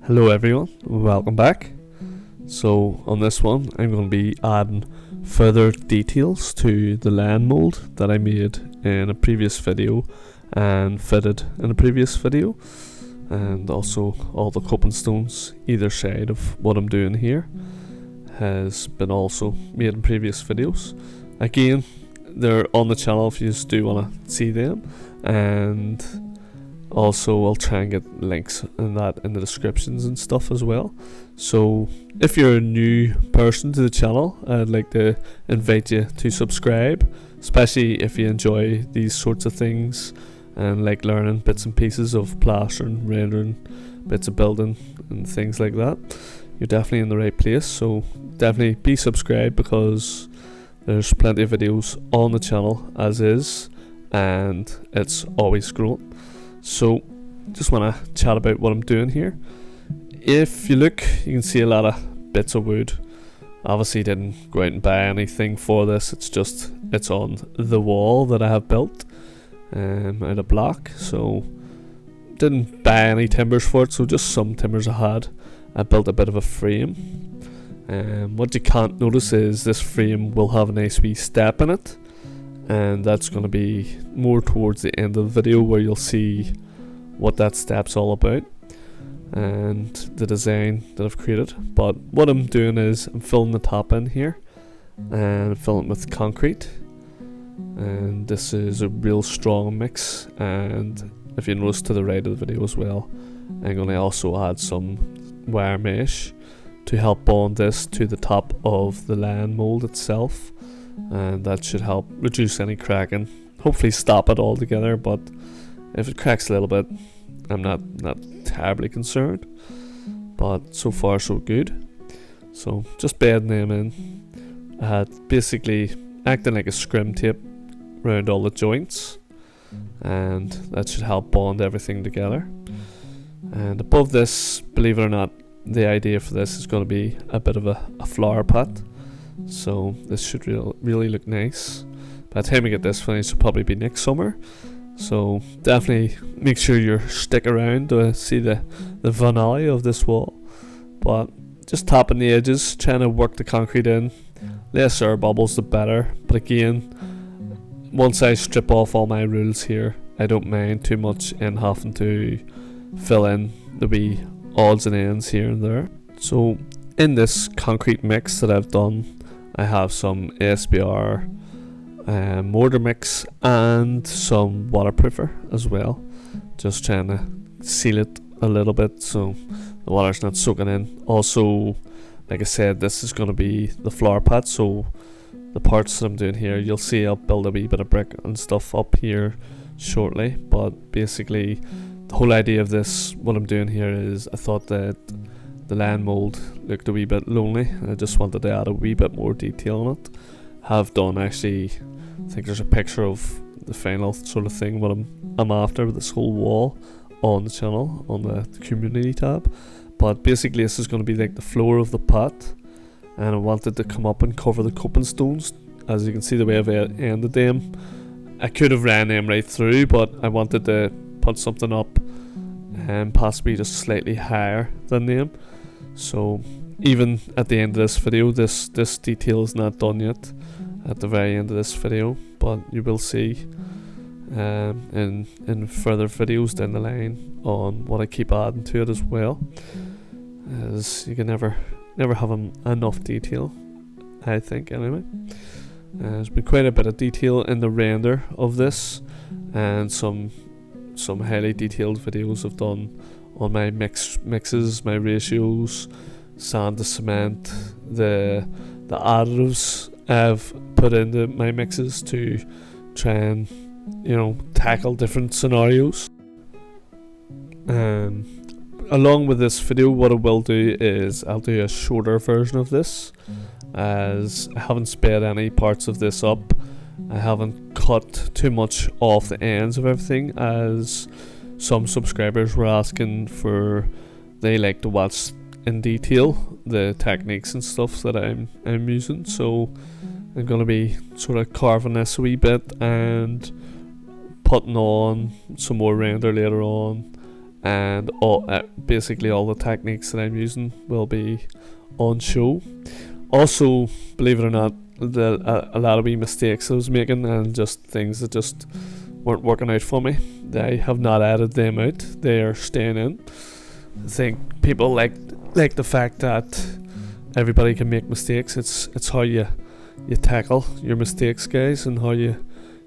Hello everyone, welcome back. So on this one I'm going to be adding further details to the Lion Mould that I made in a previous video and fitted in a previous video, and also all the coping stones either side of what I'm doing here has been also made in previous videos. Again, they're on the channel if you just do want to see them, and also I'll try and get links and that in the descriptions and stuff as well. So if you're a new person to the channel, I'd like to invite you to subscribe, especially if you enjoy these sorts of things and like learning bits and pieces of plastering, rendering, bits of building and things like that. You're definitely in the right place, so definitely be subscribed because there's plenty of videos on the channel as is, and it's always growing. So just want to chat about what I'm doing here. If you look, you can see a lot of bits of wood. Obviously didn't go out and buy anything for this, it's on the wall that I have built out of block, so didn't buy any timbers for it, so just some timbers I had. I built a bit of a frame. What you can't notice is this frame will have a nice wee step in it, and that's going to be more towards the end of the video where you'll see what that step's all about and the design that I've created. But what I'm doing is I'm filling the top in here and filling it with concrete, and this is a real strong mix. And if you notice to the right of the video as well, I'm going to also add some wire mesh to help bond this to the top of the Lion Mould itself, and that should help reduce any cracking, hopefully stop it altogether. But if it cracks a little bit, I'm not terribly concerned, but so far so good. So just bedding them in. I had basically acting like a scrim tape around all the joints, and that should help bond everything together. And above this, believe it or not, the idea for this is going to be a bit of a flower pot. So this should really look nice. By the time we get this finished, it'll probably be next summer. So definitely make sure you stick around to see the finale of this wall. But just tapping the edges, trying to work the concrete in. Less air bubbles the better. But again, once I strip off all my rules here, I don't mind too much in having to fill in the wee odds and ends here and there. So in this concrete mix that I've done, I have some ASBR mortar mix and some waterproofer as well, just trying to seal it a little bit so the water's not soaking in. Also, like I said, this is going to be the flower pot, so the parts that I'm doing here, you'll see I'll build a wee bit of brick and stuff up here shortly. But basically the whole idea of this, what I'm doing here, is I thought that the Lion Mould looked a wee bit lonely, and I just wanted to add a wee bit more detail on it. Have done actually, I think there's a picture of the final sort of thing what I'm after with this whole wall on the channel on the community tab. But basically this is going to be like the floor of the pot, and I wanted to come up and cover the coping stones. As you can see the way I've ended them, I could have ran them right through, but I wanted to put something up and possibly just slightly higher than them. So even at the end of this video, this detail is not done yet at the very end of this video, but you will see in further videos down the line on what I keep adding to it as well, as you can never have enough detail, I think, anyway. There's been quite a bit of detail in the render of this, and some highly detailed videos I've done on my mixes, my ratios, sand to cement, the additives I've put into my mixes to try and, tackle different scenarios. Along with this video, what I will do is I'll do a shorter version of this, as I haven't sped any parts of this up. I haven't cut too much off the ends of everything, as some subscribers were asking for, they like to watch in detail the techniques and stuff that I'm using. So I'm going to be sort of carving this a wee bit and putting on some more render later on, and all basically all the techniques that I'm using will be on show. Also, believe it or not, a lot of wee mistakes I was making and just things that just weren't working out for me, I have not added them out. They are staying in. I think people like the fact that everybody can make mistakes. It's how you tackle your mistakes, guys, and how you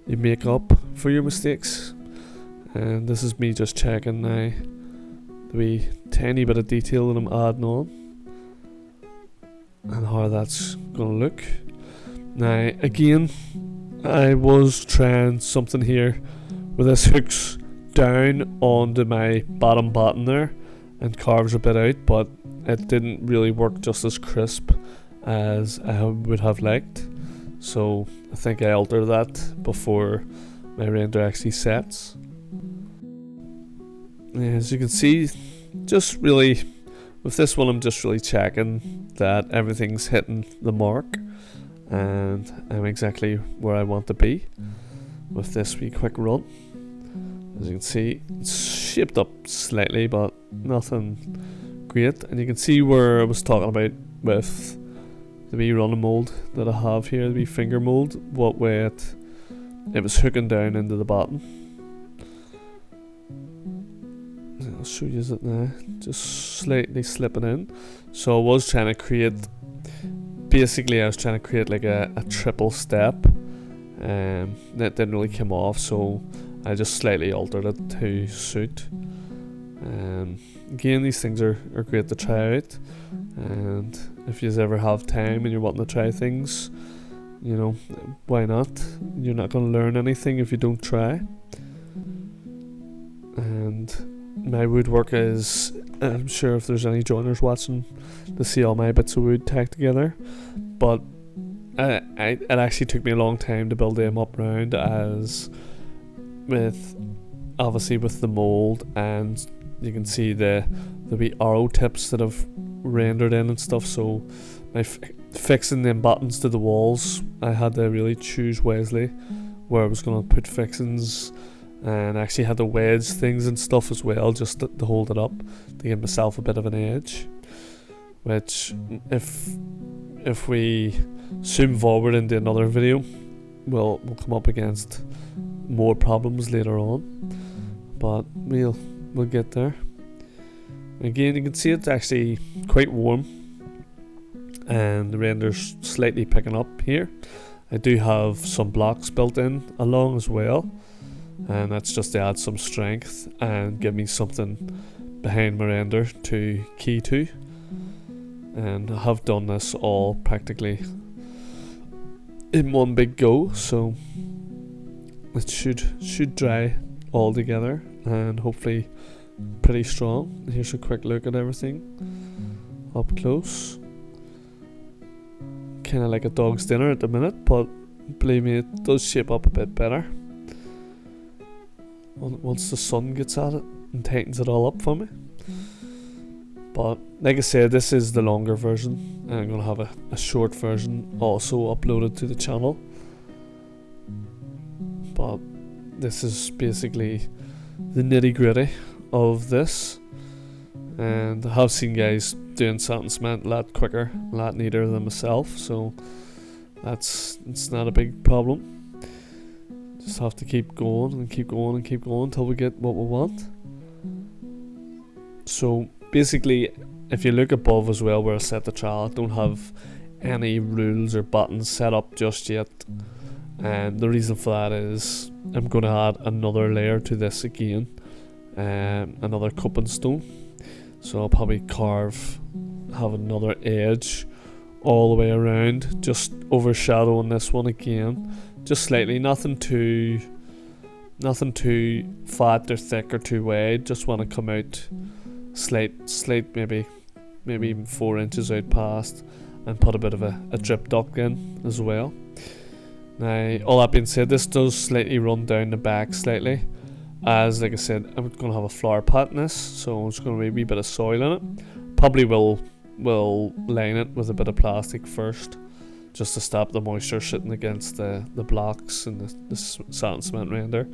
make up for your mistakes. And this is me just checking now the wee tiny bit of detail that I'm adding on and how that's gonna look. Now again, I was trying something here where this hooks down onto my bottom there and carves a bit out, but it didn't really work just as crisp as I would have liked. So I think I altered that before my render actually sets. As you can see, just really with this one I'm just really checking that everything's hitting the mark and I'm exactly where I want to be with this wee quick run. As you can see, it's shaped up slightly but nothing great, and you can see where I was talking about with the wee running mould that I have here, the wee finger mould, what way it was hooking down into the bottom. I'll show you it now, just slightly slipping in. So I was trying to create, basically I was trying to create like a triple step, that didn't really come off, so I just slightly altered it to suit. Again, these things are great to try out, and if you ever have time and you're wanting to try things, you know, why not? You're not going to learn anything if you don't try. And my woodwork is, I'm sure if there's any joiners watching to see all my bits of wood tacked together, but it actually took me a long time to build them up round, as with obviously with the mould, and you can see the wee arrow tips that I've rendered in and stuff, so my fixing them buttons to the walls, I had to really choose wisely where I was going to put fixings, and I actually had to wedge things and stuff as well just to hold it up, to give myself a bit of an edge, which if we zoom forward into another video, we'll come up against more problems later on, but we'll get there. Again, you can see it's actually quite warm and the render's slightly picking up here. I do have some blocks built in along as well, and that's just to add some strength and give me something behind my render to key to. And I have done this all practically in one big go, so it should dry all together and hopefully pretty strong. Here's a quick look at everything up close. Kind of like a dog's dinner at the minute, but believe me, it does shape up a bit better once the sun gets at it and tightens it all up for me. But like I said, this is the longer version, and I'm going to have a short version also uploaded to the channel. But this is basically the nitty gritty of this, and I have seen guys doing satin cement a lot quicker, a lot neater than myself, so it's not a big problem. Just have to keep going and keep going and keep going until we get what we want. So basically, if you look above as well where I set the trowel, I don't have any rules or buttons set up just yet, and the reason for that is I'm going to add another layer to this again, another coping stone, so I'll probably have another edge all the way around, just overshadowing this one again, just slightly, nothing too fat or thick or too wide, just want to come out slight maybe even 4 inches out past, and put a bit of a drip duct in as well. Now, all that being said, this does slightly run down the back slightly, as like I said, I'm going to have a flower pot in this, so I'm just going to be a wee bit of soil in it. Probably will line it with a bit of plastic first, just to stop the moisture sitting against the blocks and the satin cement render.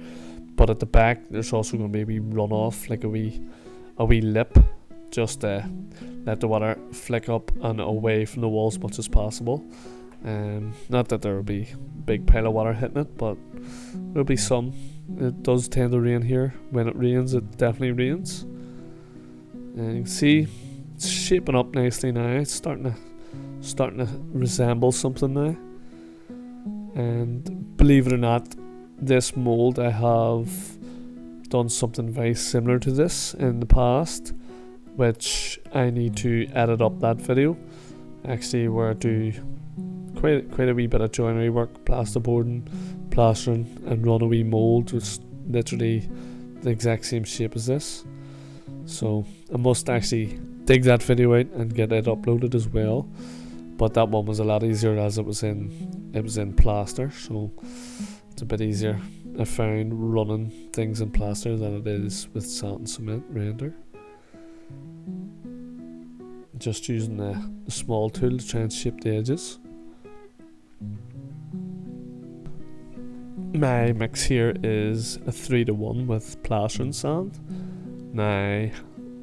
But at the back, there's also going to be a wee runoff, like a wee a wee lip, just let the water flick up and away from the wall as much as possible. Not that there will be a big pile of water hitting it, but there'll be some. It does tend to rain here. When it rains, it definitely rains. And you can see it's shaping up nicely now. It's starting to resemble something now. And believe it or not, this mould, I have done something very similar to this in the past, which I need to edit up that video. Actually, where I do quite a wee bit of joinery work, plasterboarding, plastering, and run a wee mould, which is literally the exact same shape as this. So I must actually dig that video out and get it uploaded as well. But that one was a lot easier as it was in plaster, so it's a bit easier I found running things in plaster than it is with sand and cement render. Just using a small tool to try and shape the edges. My mix here is a 3-to-1 with plaster and sand. Now,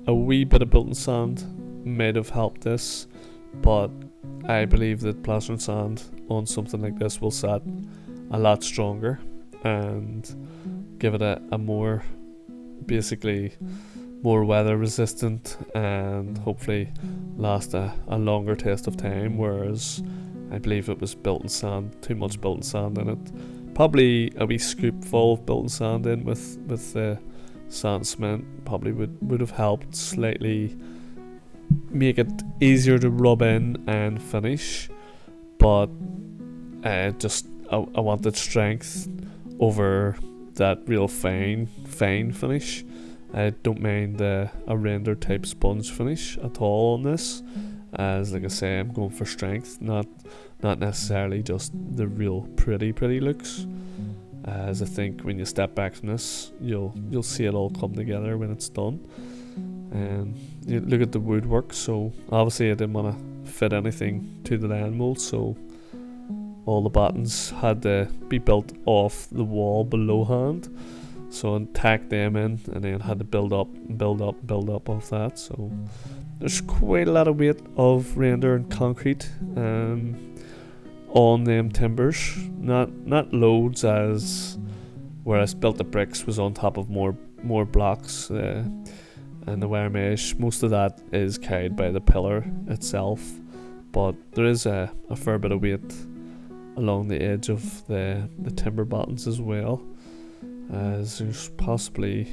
a wee bit of built-in sand might have helped this, but I believe that plaster and sand on something like this will set a lot stronger and give it a more, basically more weather resistant, and hopefully last a longer test of time, whereas I believe it was built-in sand, too much built-in sand in it. Probably a wee scoop full of built-in sand in with the sand cement probably would have helped slightly make it easier to rub in and finish, but I wanted strength over that real fine finish. I don't mind a render type sponge finish at all on this, as like I say, I'm going for strength, not necessarily just the real pretty looks. As I think when you step back from this, you'll see it all come together when it's done. And you look at the woodwork, so obviously I didn't want to fit anything to the Lion Mould, so all the buttons had to be built off the wall below hand. So I tacked them in and then had to build up off that. So there's quite a lot of weight of render and concrete on them timbers. Not loads, as where I built the bricks was on top of more blocks, and the wire mesh, most of that is carried by the pillar itself, but there is a fair bit of weight along the edge of the timber buttons as well, as there's possibly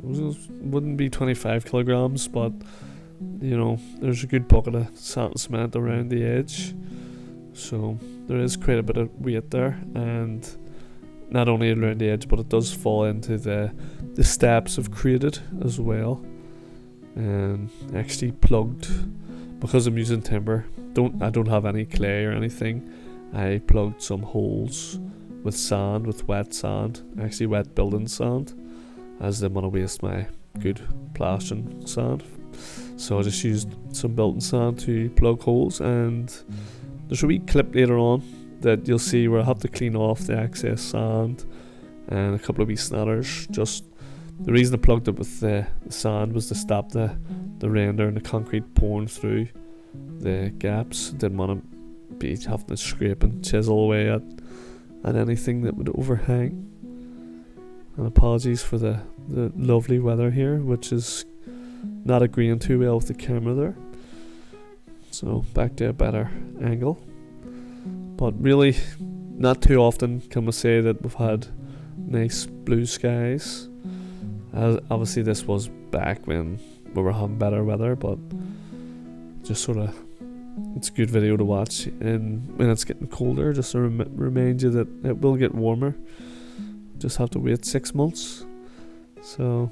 wouldn't be 25 kilograms, but you know, there's a good bucket of sand and cement around the edge, so there is quite a bit of weight there, and not only around the edge, but it does fall into the steps I've created as well. And actually plugged, because I'm using timber, I don't have any clay or anything, I plugged some holes with sand, with wet sand, actually wet building sand, as I didn't want to waste my good plastering sand. So I just used some built-in sand to plug holes, and there's a wee clip later on that you'll see where I have to clean off the excess sand and a couple of wee snatters. Just the reason I plugged it with the sand was to stop the render and the concrete pouring through the gaps. Didn't want to be having to scrape and chisel away at anything that would overhang. And apologies for the lovely weather here, which is not agreeing too well with the camera there. So back to a better angle. But really, not too often can we say that we've had nice blue skies. As obviously this was back when we were having better weather, but just sort of, it's a good video to watch. And when it's getting colder, just to remind you that it will get warmer. Just have to wait 6 months. So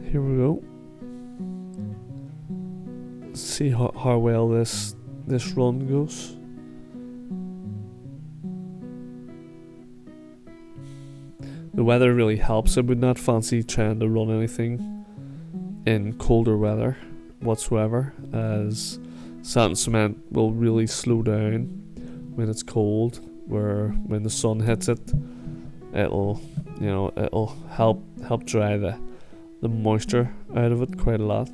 here we go. Let's see how well this run goes. The weather really helps. I would not fancy trying to run anything in colder weather whatsoever, as sand and cement will really slow down when it's cold, where when the sun hits it, it'll, it'll help dry the moisture out of it quite a lot.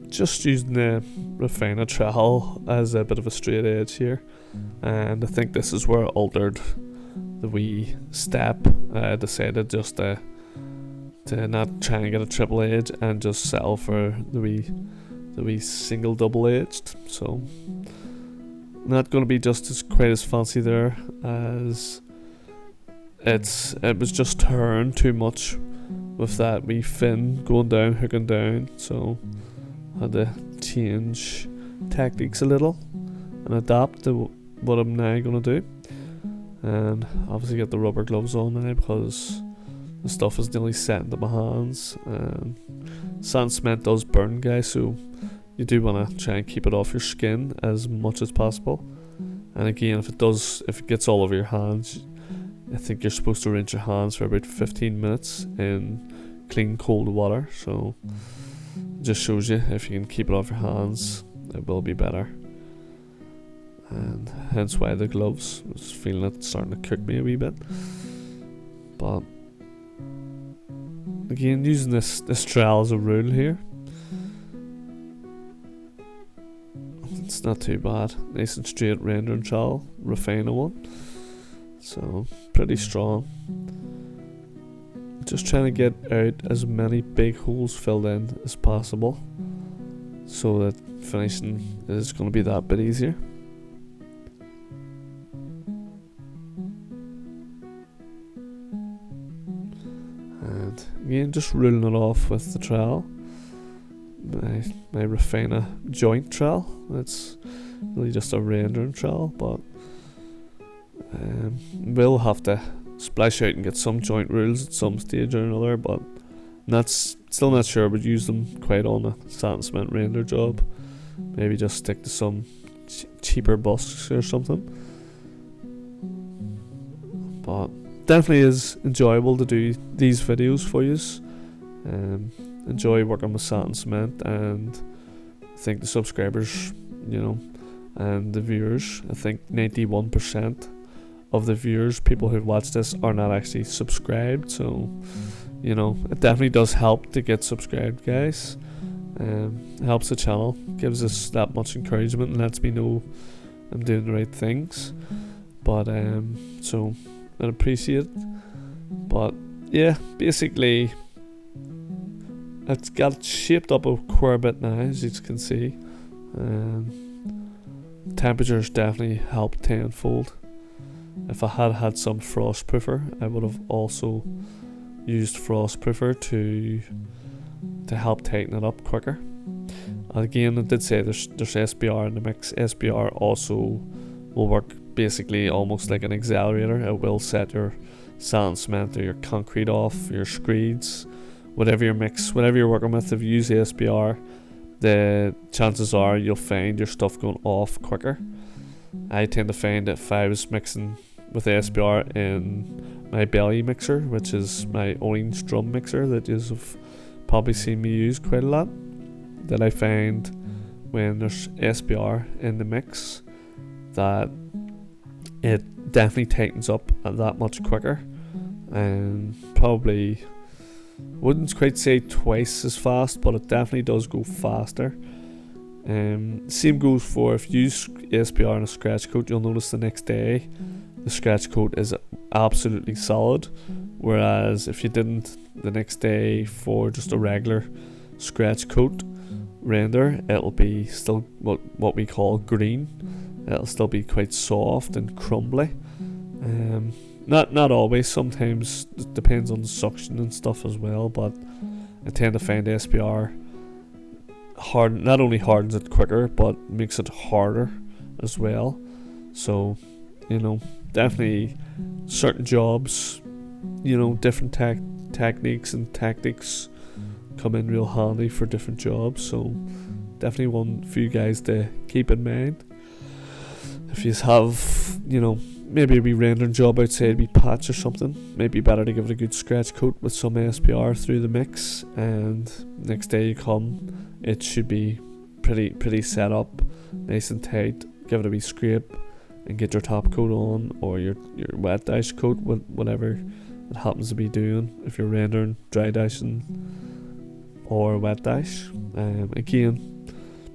Just using the refiner trowel as a bit of a straight edge here, and I think this is where I altered the wee step. I decided just to not try and get a triple edge and just settle for the wee single double edged. So not going to be just as quite as fancy there, as it was just turned too much with that wee fin going down, hooking down. So had to change tactics a little and adapt to what I'm now going to do. And obviously get the rubber gloves on now because the stuff is nearly set into my hands. And sand cement does burn, guys, so you do want to try and keep it off your skin as much as possible. And again, if it gets all over your hands, I think you're supposed to rinse your hands for about 15 minutes in clean cold water. So it just shows you, if you can keep it off your hands, it will be better. And hence why the gloves. I was feeling it starting to cook me a wee bit. But again, using this trowel as a rule here, it's not too bad. Nice and straight rendering trowel, refiner one. So pretty strong. Just trying to get out as many big holes filled in as possible, so that finishing is going to be that bit easier. And again, just ruling it off with the trowel. My refiner joint trowel. It's really just a rendering trowel, but we'll have to splash out and get some joint rules at some stage or another, but still not sure. Would use them quite on a sand cement render job. Maybe just stick to some cheaper busks or something. But definitely is enjoyable to do these videos for you. Enjoy working with sand cement, and I think the subscribers, and the viewers, I think 91% of the viewers, people who watch this, are not actually subscribed. So it definitely does help to get subscribed, guys. It helps the channel, gives us that much encouragement, and lets me know I'm doing the right things. But so I appreciate it. But yeah, basically it's got shaped up a quite a bit now, as you can see. Temperatures definitely helped tenfold. If I had some frost proofer, I would have also used frost proofer to help tighten it up quicker. Again, I did say there's SBR in the mix. SBR also will work basically almost like an accelerator. It will set your sand cement or your concrete off, your screeds, whatever your mix, whatever you're working with. If you use SBR, the chances are you'll find your stuff going off quicker. I tend to find that if I was mixing with SBR in my belly mixer, which is my orange drum mixer that you've probably seen me use quite a lot, that I find when there's SBR in the mix that it definitely tightens up that much quicker, and probably wouldn't quite say twice as fast, but it definitely does go faster. Same goes for if you use SBR on a scratch coat. You'll notice the next day the scratch coat is absolutely solid, whereas if you didn't, the next day for just a regular scratch coat render, it'll be still what we call green. It'll still be quite soft and crumbly. Not always, sometimes it depends on the suction and stuff as well, but I tend to find SBR not only hardens it quicker, but makes it harder as well. So definitely certain jobs, different techniques and tactics come in real handy for different jobs. So definitely one for you guys to keep in mind. If you have maybe a wee rendering job outside, a wee patch or something, maybe better to give it a good scratch coat with some SBR through the mix, and next day you come, it should be pretty set up, nice and tight. Give it a wee scrape, and get your top coat on, or your wet dash coat, whatever it happens to be doing, if you're rendering, dry dashing or wet dash. Again,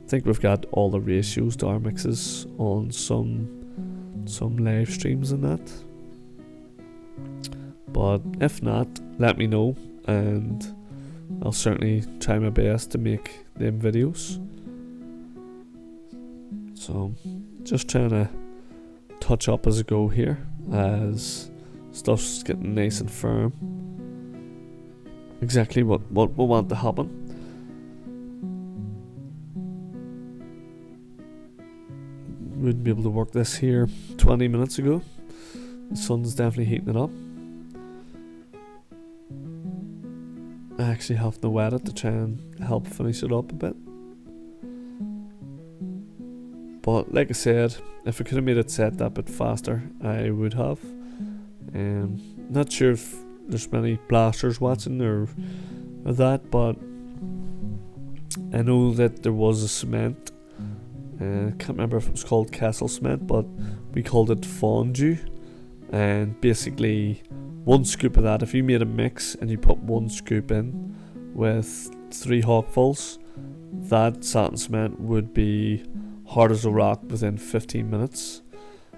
I think we've got all the ratios to our mixes on some live streams and that, but if not, let me know and I'll certainly try my best to make them videos. So just trying to touch up as I go here, as stuff's getting nice and firm. Exactly what we want to happen. Wouldn't be able to work this here 20 minutes ago. The sun's definitely heating it up. I actually have to wet it to try and help finish it up a bit. But like I said, if I could have made it set that bit faster, I would have. Not sure if there's many plasters watching or that, but I know that there was a cement. I can't remember if it was called Castle Cement, but we called it fondue. And basically, one scoop of that, if you made a mix and you put one scoop in with 3 hawkfuls, that satin cement would be hard as a rock within 15 minutes.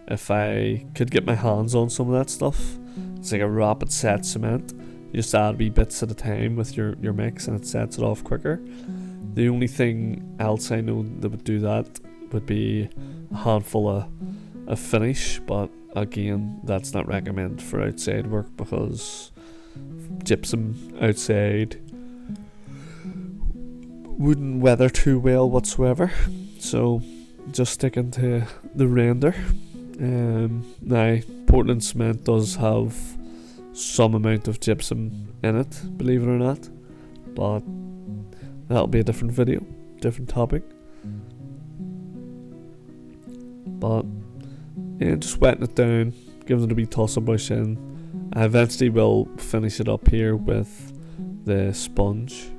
If I could get my hands on some of that stuff, it's like a rapid set cement. You just add wee bits at a time with your mix and it sets it off quicker. The only thing else I know that would do that would be a handful of finish, but again, that's not recommended for outside work because gypsum outside wouldn't weather too well whatsoever. So just sticking to the render. Now Portland cement does have some amount of gypsum in it, believe it or not, but that'll be a different video, different topic. But yeah, just wetting it down, giving it a wee toss of brush in. I eventually will finish it up here with the sponge.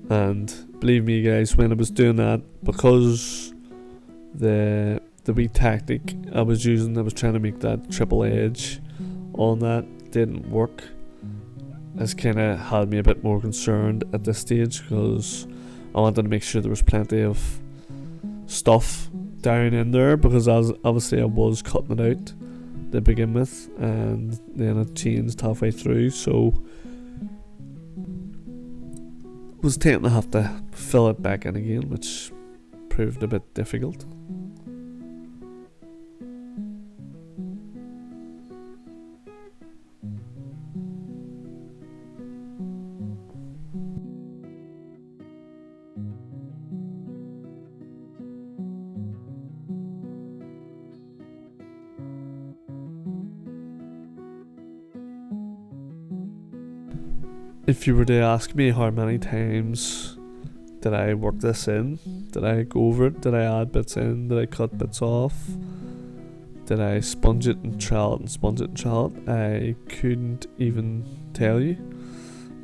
And believe me guys, when I was doing that, because the wee tactic I was using, I was trying to make that triple edge on that, didn't work. It's kind of had me a bit more concerned at this stage because I wanted to make sure there was plenty of stuff down in there, because obviously I was cutting it out to begin with and then it changed halfway through, so was tending to have to fill it back in again, which proved a bit difficult. If you were to ask me how many times did I work this in, did I go over it, did I add bits in, did I cut bits off, did I sponge it and trowel it and sponge it and trowel it, I couldn't even tell you,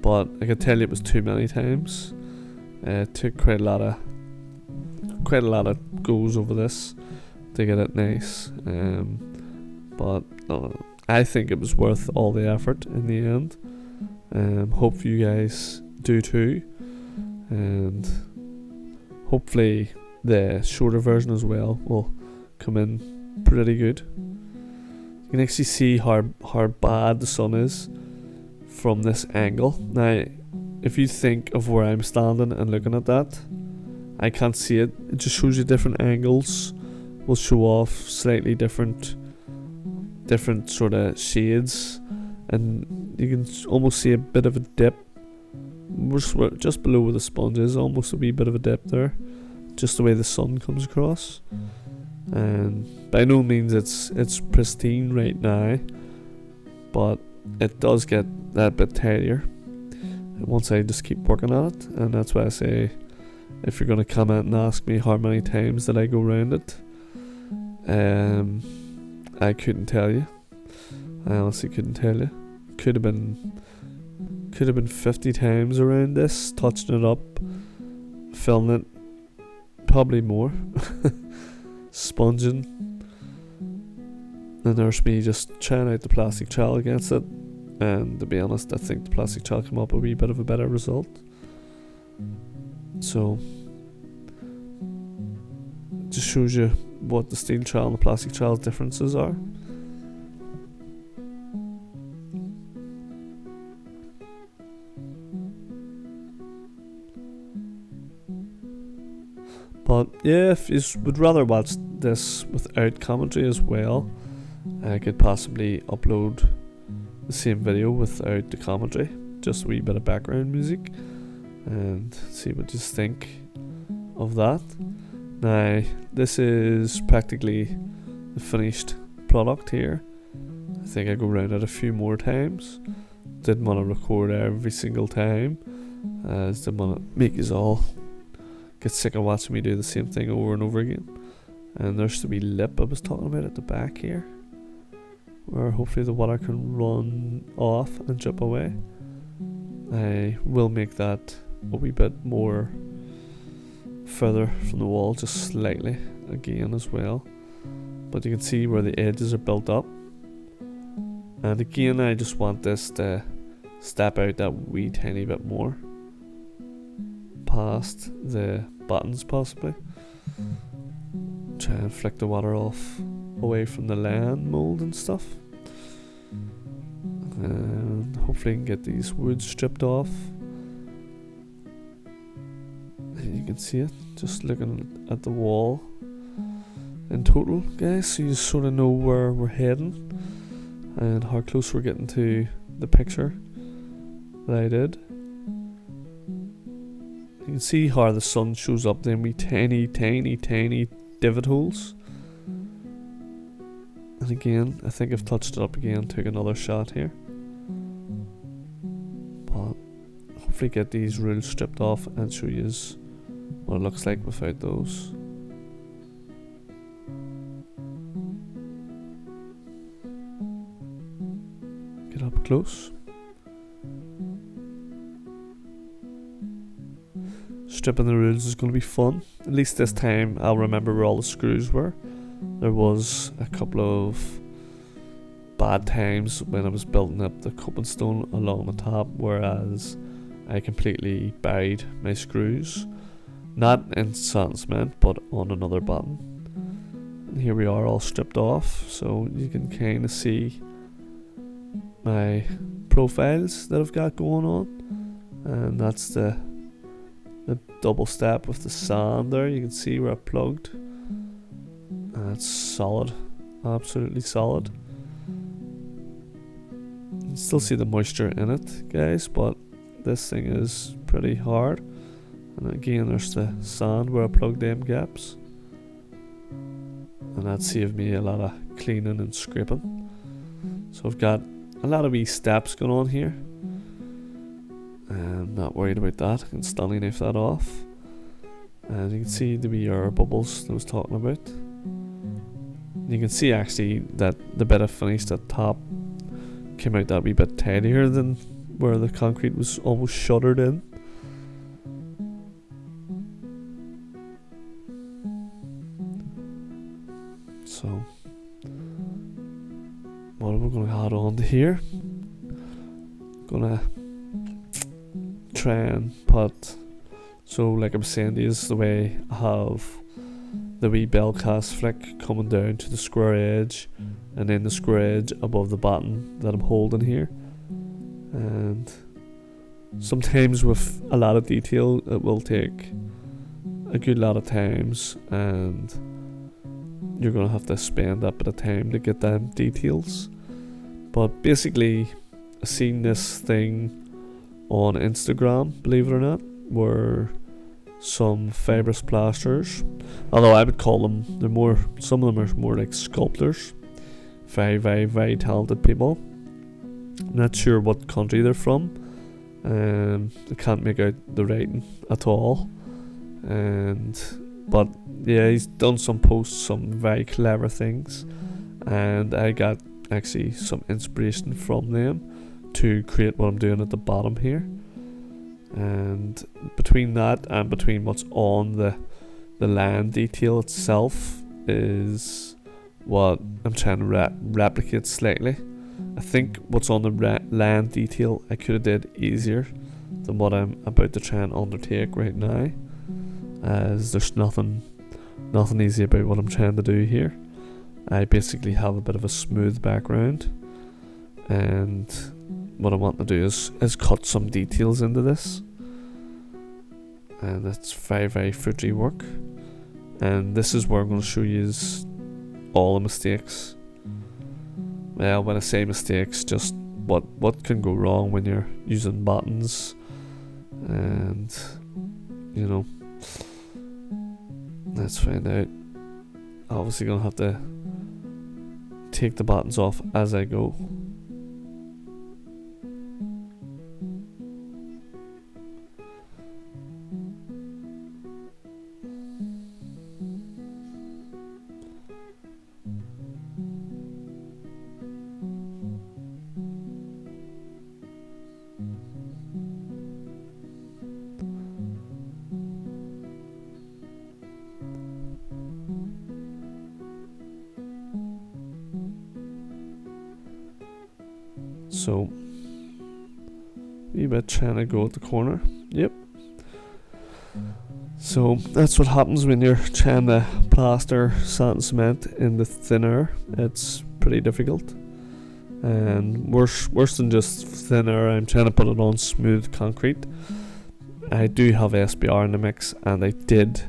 but I could tell you it was too many times. It took quite a lot of goes over this to get it nice, but I think it was worth all the effort in the end. Hope you guys do too, and hopefully the shorter version as well will come in pretty good. You can actually see how bad the sun is from this angle. Now if you think of where I'm standing and looking at that, I can't see it. It just shows you different angles will show off slightly different sort of shades, and you can almost see a bit of a dip just below where the sponge is, almost a wee bit of a dip there, just the way the sun comes across. And by no means it's pristine right now, but it does get that bit tidier once I just keep working at it. And that's why I say, if you're going to comment and ask me how many times did I go around it, I couldn't tell you. I honestly couldn't tell you. Could have been 50 times around this, touching it up, filling it, probably more. sponging. And there's me just trying out the plastic trowel against it, and to be honest, I think the plastic trowel came up a wee bit of a better result. So it just shows you what the steel trowel and the plastic trowel differences are. But yeah, if you would rather watch this without commentary as well, I could possibly upload the same video without the commentary, just a wee bit of background music, and see what you think of that. Now, this is practically the finished product here. I think I go around it a few more times. Didn't want to record every single time, as didn't want to make us all get sick of watching me do the same thing over and over again. And there's the wee lip I was talking about at the back here, where hopefully the water can run off and drip away. I will make that a wee bit more further from the wall, just slightly again as well. But you can see where the edges are built up. And again, I just want this to step out that wee tiny bit more past the buttons possibly. Try and flick the water off away from the Lion Mould and stuff, and hopefully I can get these woods stripped off. And you can see it just looking at the wall in total, guys, so you sort of know where we're heading and how close we're getting to the picture that I did. You can see how the sun shows up them wee tiny divot holes. And again, I think I've touched it up again, took another shot here. But hopefully get these rules stripped off and show you what it looks like without those. Get up close. Stripping the rules is going to be fun. At least this time I'll remember where all the screws were. There was a couple of bad times when I was building up the coping stone along the top, whereas I completely buried my screws, not in sand cement but on another button. And here we are all stripped off, so you can kind of see my profiles that I've got going on, and that's the double step with the sand there. You can see where I plugged. It's solid, absolutely solid. You can still see the moisture in it, guys, but this thing is pretty hard. And again, there's the sand where I plugged them gaps, and that saved me a lot of cleaning and scraping. So I've got a lot of wee steps going on here. I'm not worried about that. I can Stanley knife that off, and you can see the wee air bubbles that I was talking about. You can see actually that the bit of finish at top came out that wee bit tidier than where the concrete was almost shuttered in. So what are we going to add on to here? Gonna try and put, so like I was saying, this is the way I have the wee bell cast flick coming down to the square edge, and then the square edge above the button that I'm holding here. And sometimes with a lot of detail it will take a good lot of times, and you're gonna have to spend that bit of time to get them details. But basically I seen this thing on Instagram, believe it or not, where some fibrous plasters, although I would call them, some of them are more like sculptors, very talented people. I'm not sure what country they're from. I can't make out the writing at all, but yeah, he's done some posts, some very clever things, and I got actually some inspiration from them to create what I'm doing at the bottom here. And between that and between what's on the land detail itself, is what I'm trying to replicate slightly. I think what's on the land detail I could have did easier than what I'm about to try and undertake right now, as there's nothing easy about what I'm trying to do here. I basically have a bit of a smooth background, and what I want to do is cut some details into this, and it's very, very footy work. And this is where I'm going to show you all the mistakes. Well, when I say mistakes, just what can go wrong when you're using buttons, and you know, let's find out. Obviously gonna have to take the buttons off as I go. So, wee bit trying to go at the corner. Yep. So that's what happens when you're trying to plaster sand and cement in the thin air. It's pretty difficult, and worse than just thin air, I'm trying to put it on smooth concrete. I do have SBR in the mix, and I did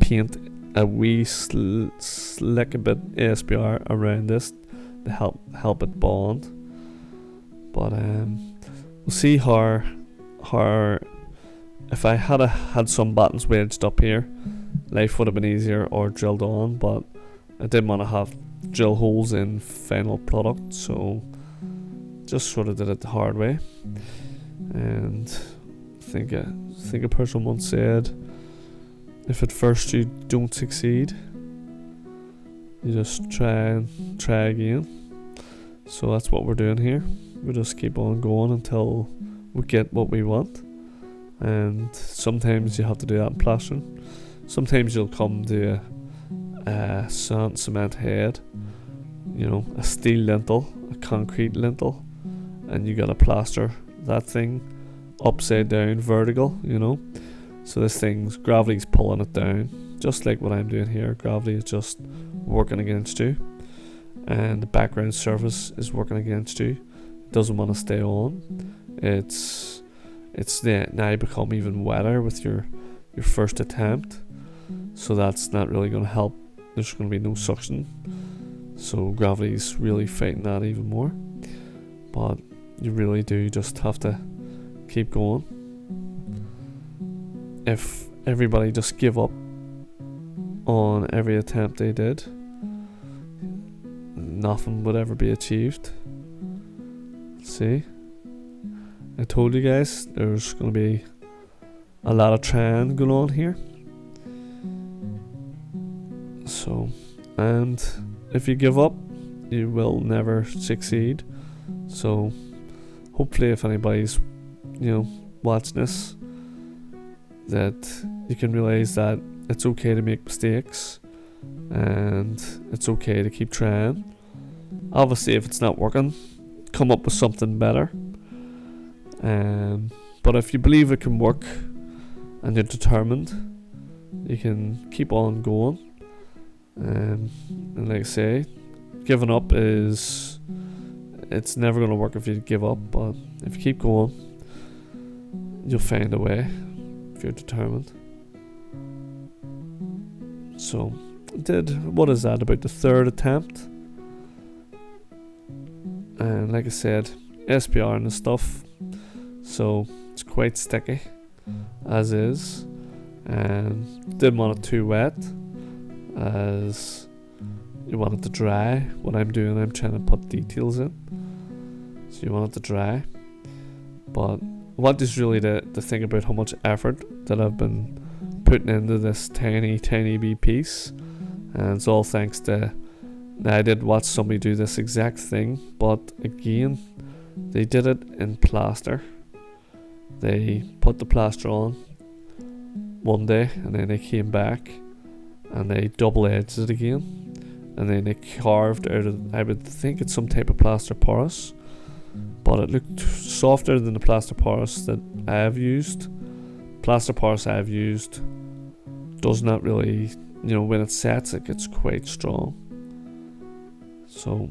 paint a wee slick a bit SBR around this to help it bond. But we'll see how if I had some buttons wedged up here, life would have been easier, or drilled on. But I didn't want to have drill holes in final product, so just sort of did it the hard way. And I think a person once said, if at first you don't succeed, you just try again. So that's what we're doing here. We just keep on going until we get what we want. And sometimes you have to do that in plastering. Sometimes you'll come to a sand cement head, you know, a steel lintel, a concrete lintel, and you gotta plaster that thing upside down, vertical, you know. So this gravity's pulling it down, just like what I'm doing here. Gravity is just working against you, and the background surface is working against you. It doesn't want to stay on. It's now become even wetter with your first attempt, so that's not really going to help. There's going to be no suction, so gravity's really fighting that even more. But you really do just have to keep going. If everybody just give up on every attempt they did, nothing would ever be achieved. See, I told you guys there's going to be a lot of trying going on here. So, and if you give up, you will never succeed. So hopefully if anybody's, you know, watching this, that you can realize that it's okay to make mistakes, and it's okay to keep trying. Obviously if it's not working, come up with something better. But if you believe it can work and you're determined, you can keep on going. And like I say, giving up it's never going to work if you give up. But if you keep going, you'll find a way if you're determined. So what is that, about the third attempt? And like I said, SPR and stuff, so it's quite sticky as is, and didn't want it too wet, as you want it to dry. What I'm doing, I'm trying to put details in, so you want it to dry. But what is really the thing about how much effort that I've been putting into this tiny wee piece, and it's all thanks to, now I did watch somebody do this exact thing, but again, they did it in plaster. They put the plaster on one day, and then they came back and they double edged it again, and then they carved out of, I would think it's some type of plaster porous, but it looked softer than the plaster porous that I've used. Plaster porous I've used does not really, when it sets it gets quite strong. So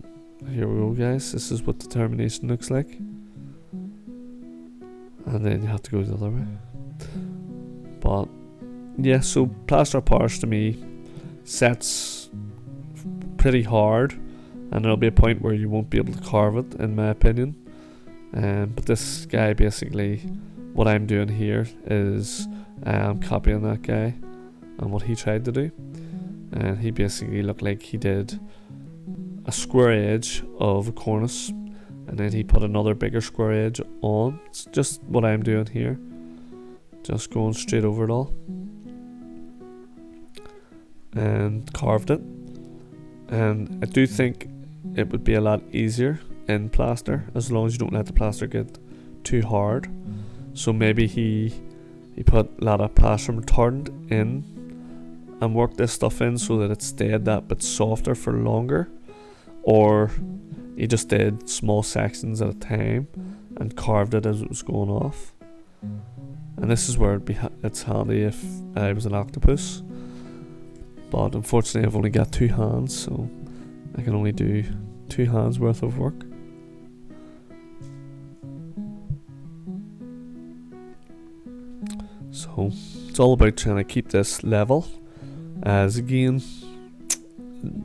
here we go, guys, this is what the termination looks like, and then you have to go the other way. But yeah, so plaster porous to me sets pretty hard, and there'll be a point where you won't be able to carve it, in my opinion. But this guy, basically what I'm doing here is I'm copying that guy and what he tried to do, and he basically looked like he did a square edge of a cornice, and then he put another bigger square edge on. It's just what I'm doing here, just going straight over it all, and carved it. And I do think it would be a lot easier in plaster, as long as you don't let the plaster get too hard. So maybe he put a lot of plaster retardant in and worked this stuff in so that it stayed that bit softer for longer, or he just did small sections at a time and carved it as it was going off. And this is where it's handy if I was an octopus, but unfortunately I've only got 2 hands, so I can only do 2 hands worth of work. So it's all about trying to keep this level, as again,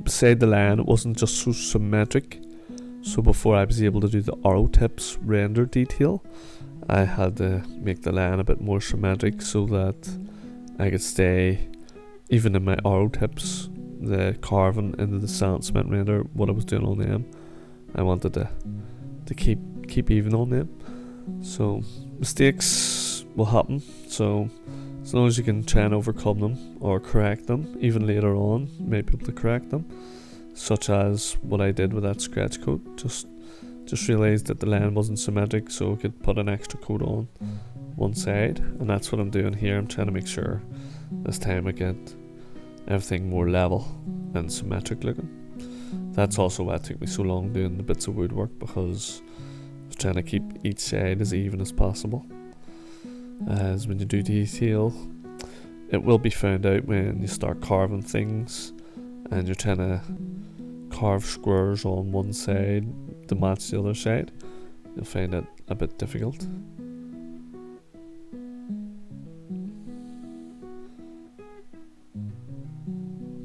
beside the line it wasn't just so symmetric. So before I was able to do the arrow tips render detail, I had to make the line a bit more symmetric so that I could stay, even in my arrow tips, the carving into the sand cement render, what I was doing on them, I wanted to keep even on them. So mistakes will happen, so as long as you can try and overcome them or correct them, even later on you may be able to correct them, such as what I did with that scratch coat. Just realised that the line wasn't symmetric, so I could put an extra coat on one side, and that's what I'm doing here. I'm trying to make sure this time I get everything more level and symmetric looking. That's also why it took me so long doing the bits of woodwork, because I was trying to keep each side as even as possible. As when you do detail, it will be found out when you start carving things and you're trying to carve squares on one side to match the other side. You'll find it a bit difficult.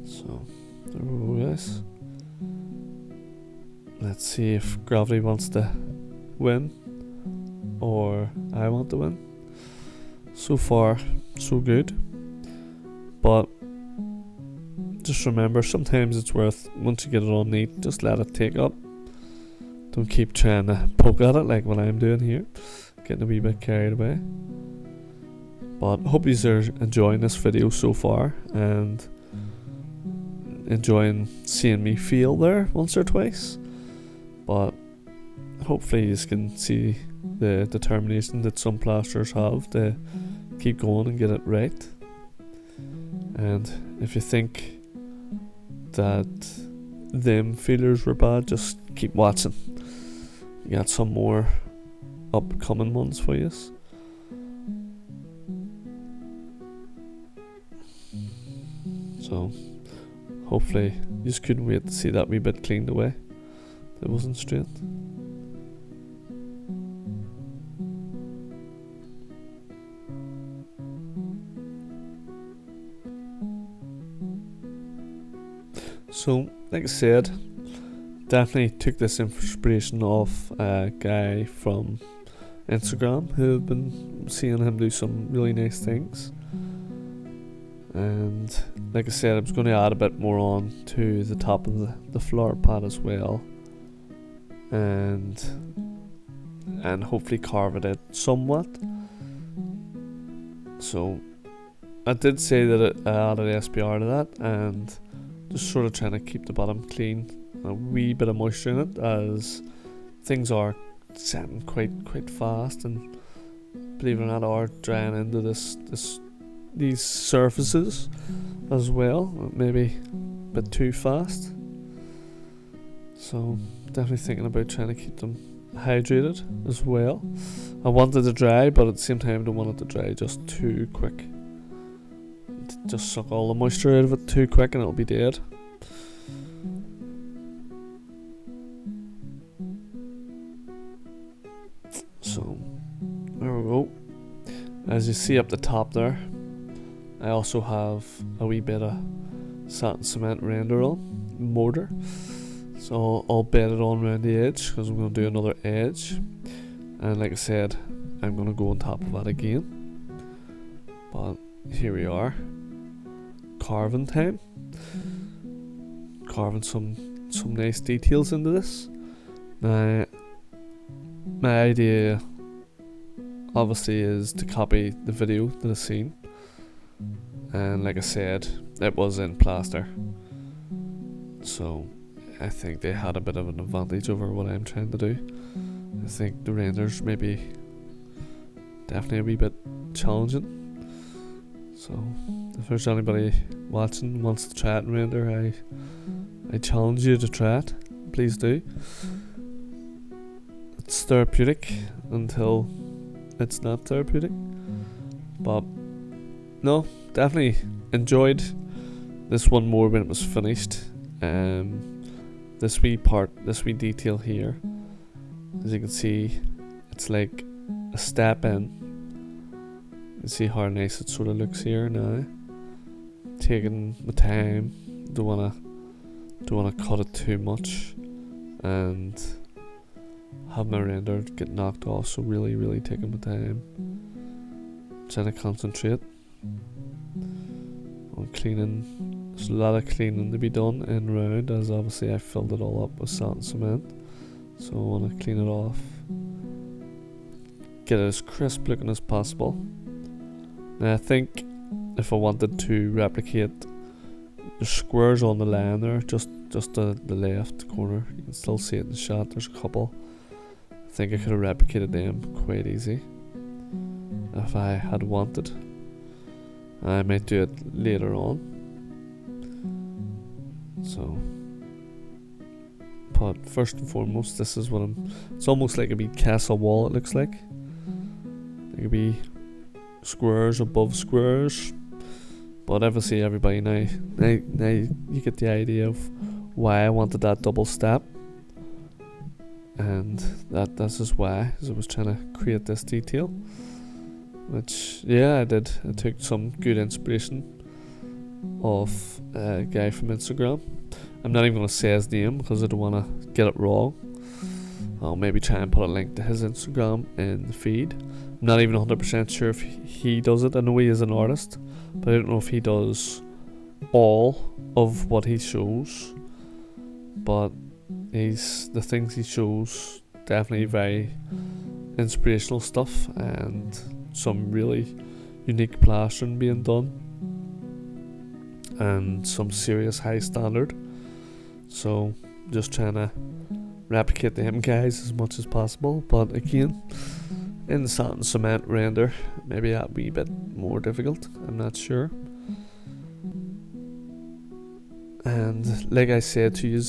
So there we go, guys. Let's see if gravity wants to win or I want to win. So far, so good. But just remember, sometimes it's worth, once you get it on neat, just let it take up. Don't keep trying to poke at it like what I'm doing here, getting a wee bit carried away. But I hope you are enjoying this video so far and enjoying seeing me fail there once or twice. But hopefully you can see the determination that some plasters have to keep going and get it right. And if you think that them failures were bad, just keep watching. We got some more upcoming ones for you. So hopefully you just couldn't wait to see that wee bit cleaned away that wasn't straight. So, like I said, definitely took this inspiration off a guy from Instagram who have been seeing him do some really nice things. And like I said, I was going to add a bit more on to the top of the flower pot as well, and hopefully carve it out somewhat. So I did say that I added SPR to that, and just sort of trying to keep the bottom clean, a wee bit of moisture in it, as things are setting quite fast, and believe it or not are drying into this these surfaces as well, maybe a bit too fast. So definitely thinking about trying to keep them hydrated as well. I want it to dry, but at the same time I don't want it to dry just too quick. Just suck all the moisture out of it too quick and it'll be dead. So there we go. As you see up the top there, I also have a wee bit of satin cement render on mortar. So I'll bed it on around the edge because I'm going to do another edge. And like I said, I'm going to go on top of that again. But here we are. Carving time. Carving some nice details into this. Now, my idea obviously is to copy the video that I've seen. And like I said, it was in plaster. So I think they had a bit of an advantage over what I'm trying to do. I think the renders maybe definitely a wee bit challenging. So if there's anybody watching wants to try it and render, I challenge you to try it. Please do. It's therapeutic until it's not therapeutic. But no, definitely enjoyed this one more when it was finished. This wee detail here, as you can see, it's like a step in. You can see how nice it sort of looks here now. Taking my time, don't wanna cut it too much, and have my render get knocked off. So really taking my time, trying to concentrate on cleaning. There's a lot of cleaning to be done in round, as obviously I filled it all up with satin cement. So I want to clean it off, get it as crisp looking as possible. Now I think if I wanted to replicate the squares on the line there, just the left corner, you can still see it in the shot, there's a couple. I think I could have replicated them quite easy if I had wanted. I might do it later on. So, but first and foremost, this is what it's almost like a wee castle wall, it looks like. There could be squares above squares. But obviously everybody now you get the idea of why I wanted that double step. And that's just why, as I was trying to create this detail. Which, yeah, I did. I took some good inspiration of a guy from Instagram. I'm not even going to say his name because I don't want to get it wrong. I'll maybe try and put a link to his Instagram in the feed. I'm not even 100% sure if he does it. I know he is an artist, but I don't know if he does all of what he shows. But the things he shows, definitely very inspirational stuff, and some really unique plastering being done, and some serious high standard. So just trying to replicate them guys as much as possible, but again, in the satin cement render, maybe that'd be a bit more difficult, I'm not sure. And like I said to you,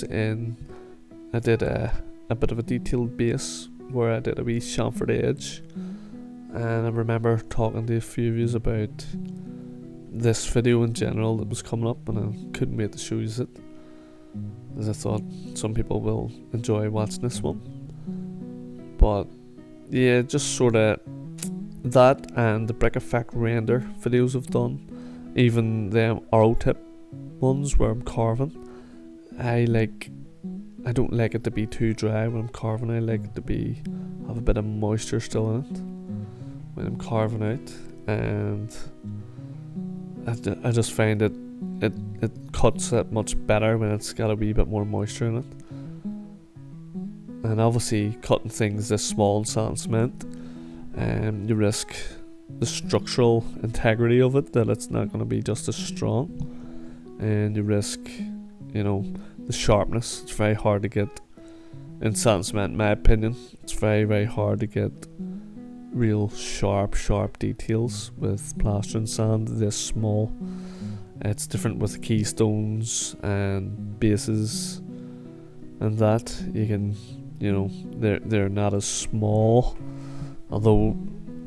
I did a bit of a detailed base where I did a wee chamfered edge, and I remember talking to a few of you about this video in general that was coming up, and I couldn't wait to show you it, as I thought some people will enjoy watching this one. But yeah, just sort of that, and the brick effect render videos I've done, even them arrow tip ones where I'm carving, I don't like it to be too dry when I'm carving. I like it to have a bit of moisture still in it when I'm carving out, and I just find it cuts it much better when it's got a wee bit more moisture in it. And obviously cutting things this small in satin cement, you risk the structural integrity of it, that it's not going to be just as strong, and you risk, the sharpness. It's very hard to get in satin cement, in my opinion. It's very, very hard to get real sharp details with plastering sand this small. It's different with keystones and bases and that. You can, they're not as small, although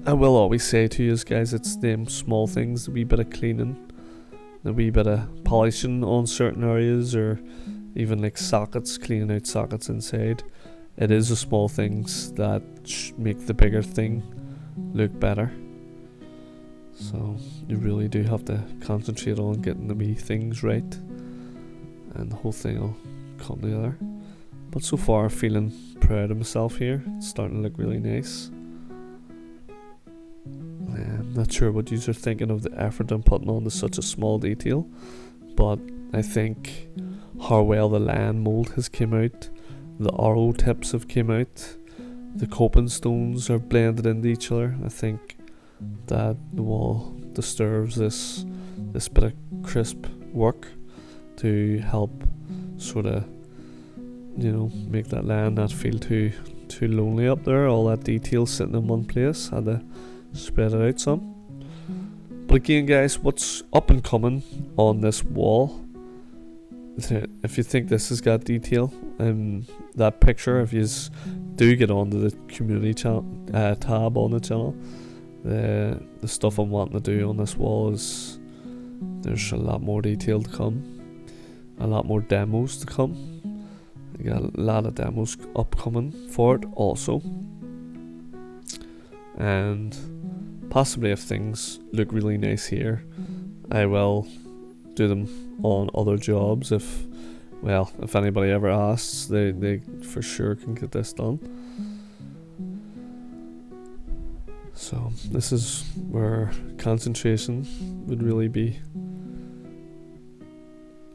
I will always say to you guys, it's them small things, the wee bit of cleaning, the wee bit of polishing on certain areas, or even like sockets, cleaning out sockets inside. It is the small things that make the bigger thing look better. So you really do have to concentrate on getting the wee things right, and the whole thing will come together. But so far, feeling proud of myself here. It's starting to look really nice. I'm not sure what you are thinking of the effort I'm putting on to such a small detail, but I think how well the Lion Mould has came out, the arrow tips have came out, the coping stones are blended into each other. I think that the wall deserves this bit of crisp work to help sort of, make that land not feel too lonely up there. All that detail sitting in one place, had to spread it out some. But again guys, what's up and coming on this wall, if you think this has got detail, that picture, if you do get onto the community tab on the channel, the stuff I'm wanting to do on this wall is, there's a lot more detail to come, a lot more demos to come. I got a lot of demos upcoming for it also, and possibly if things look really nice here, I will do them on other jobs. If anybody ever asks, they for sure can get this done. So this is where concentration would really be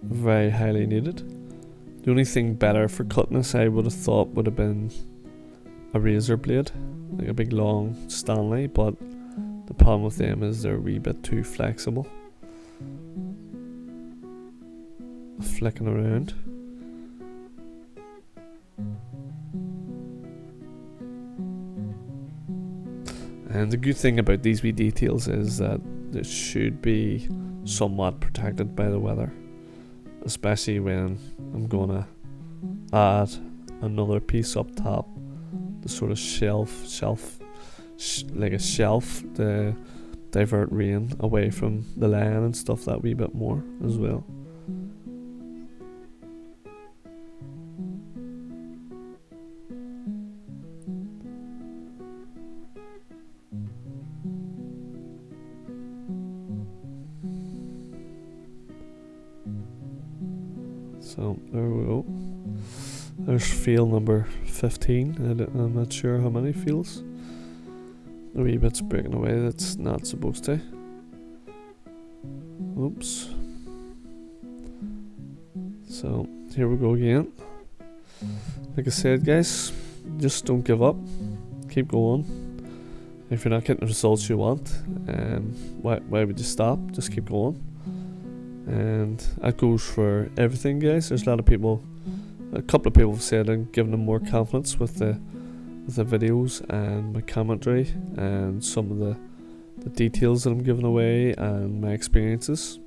very highly needed. The only thing better for cutting this, I would have thought, would have been a razor blade, like a big long Stanley, but the problem with them is they're a wee bit too flexible, flicking around. And the good thing about these wee details is that they should be somewhat protected by the weather, especially when I'm gonna add another piece up top, the sort of like a shelf to divert rain away from the land and stuff that wee bit more as well. So there we go. There's field number 15. I'm not sure how many fields. A wee bit's breaking away that's not supposed to. Oops. So here we go again. Like I said guys, just don't give up. Keep going. If you're not getting the results you want, why would you stop? Just keep going. And that goes for everything guys. There's a couple of people have said I'm giving them more confidence with the videos and my commentary and some of the details that I'm giving away and my experiences.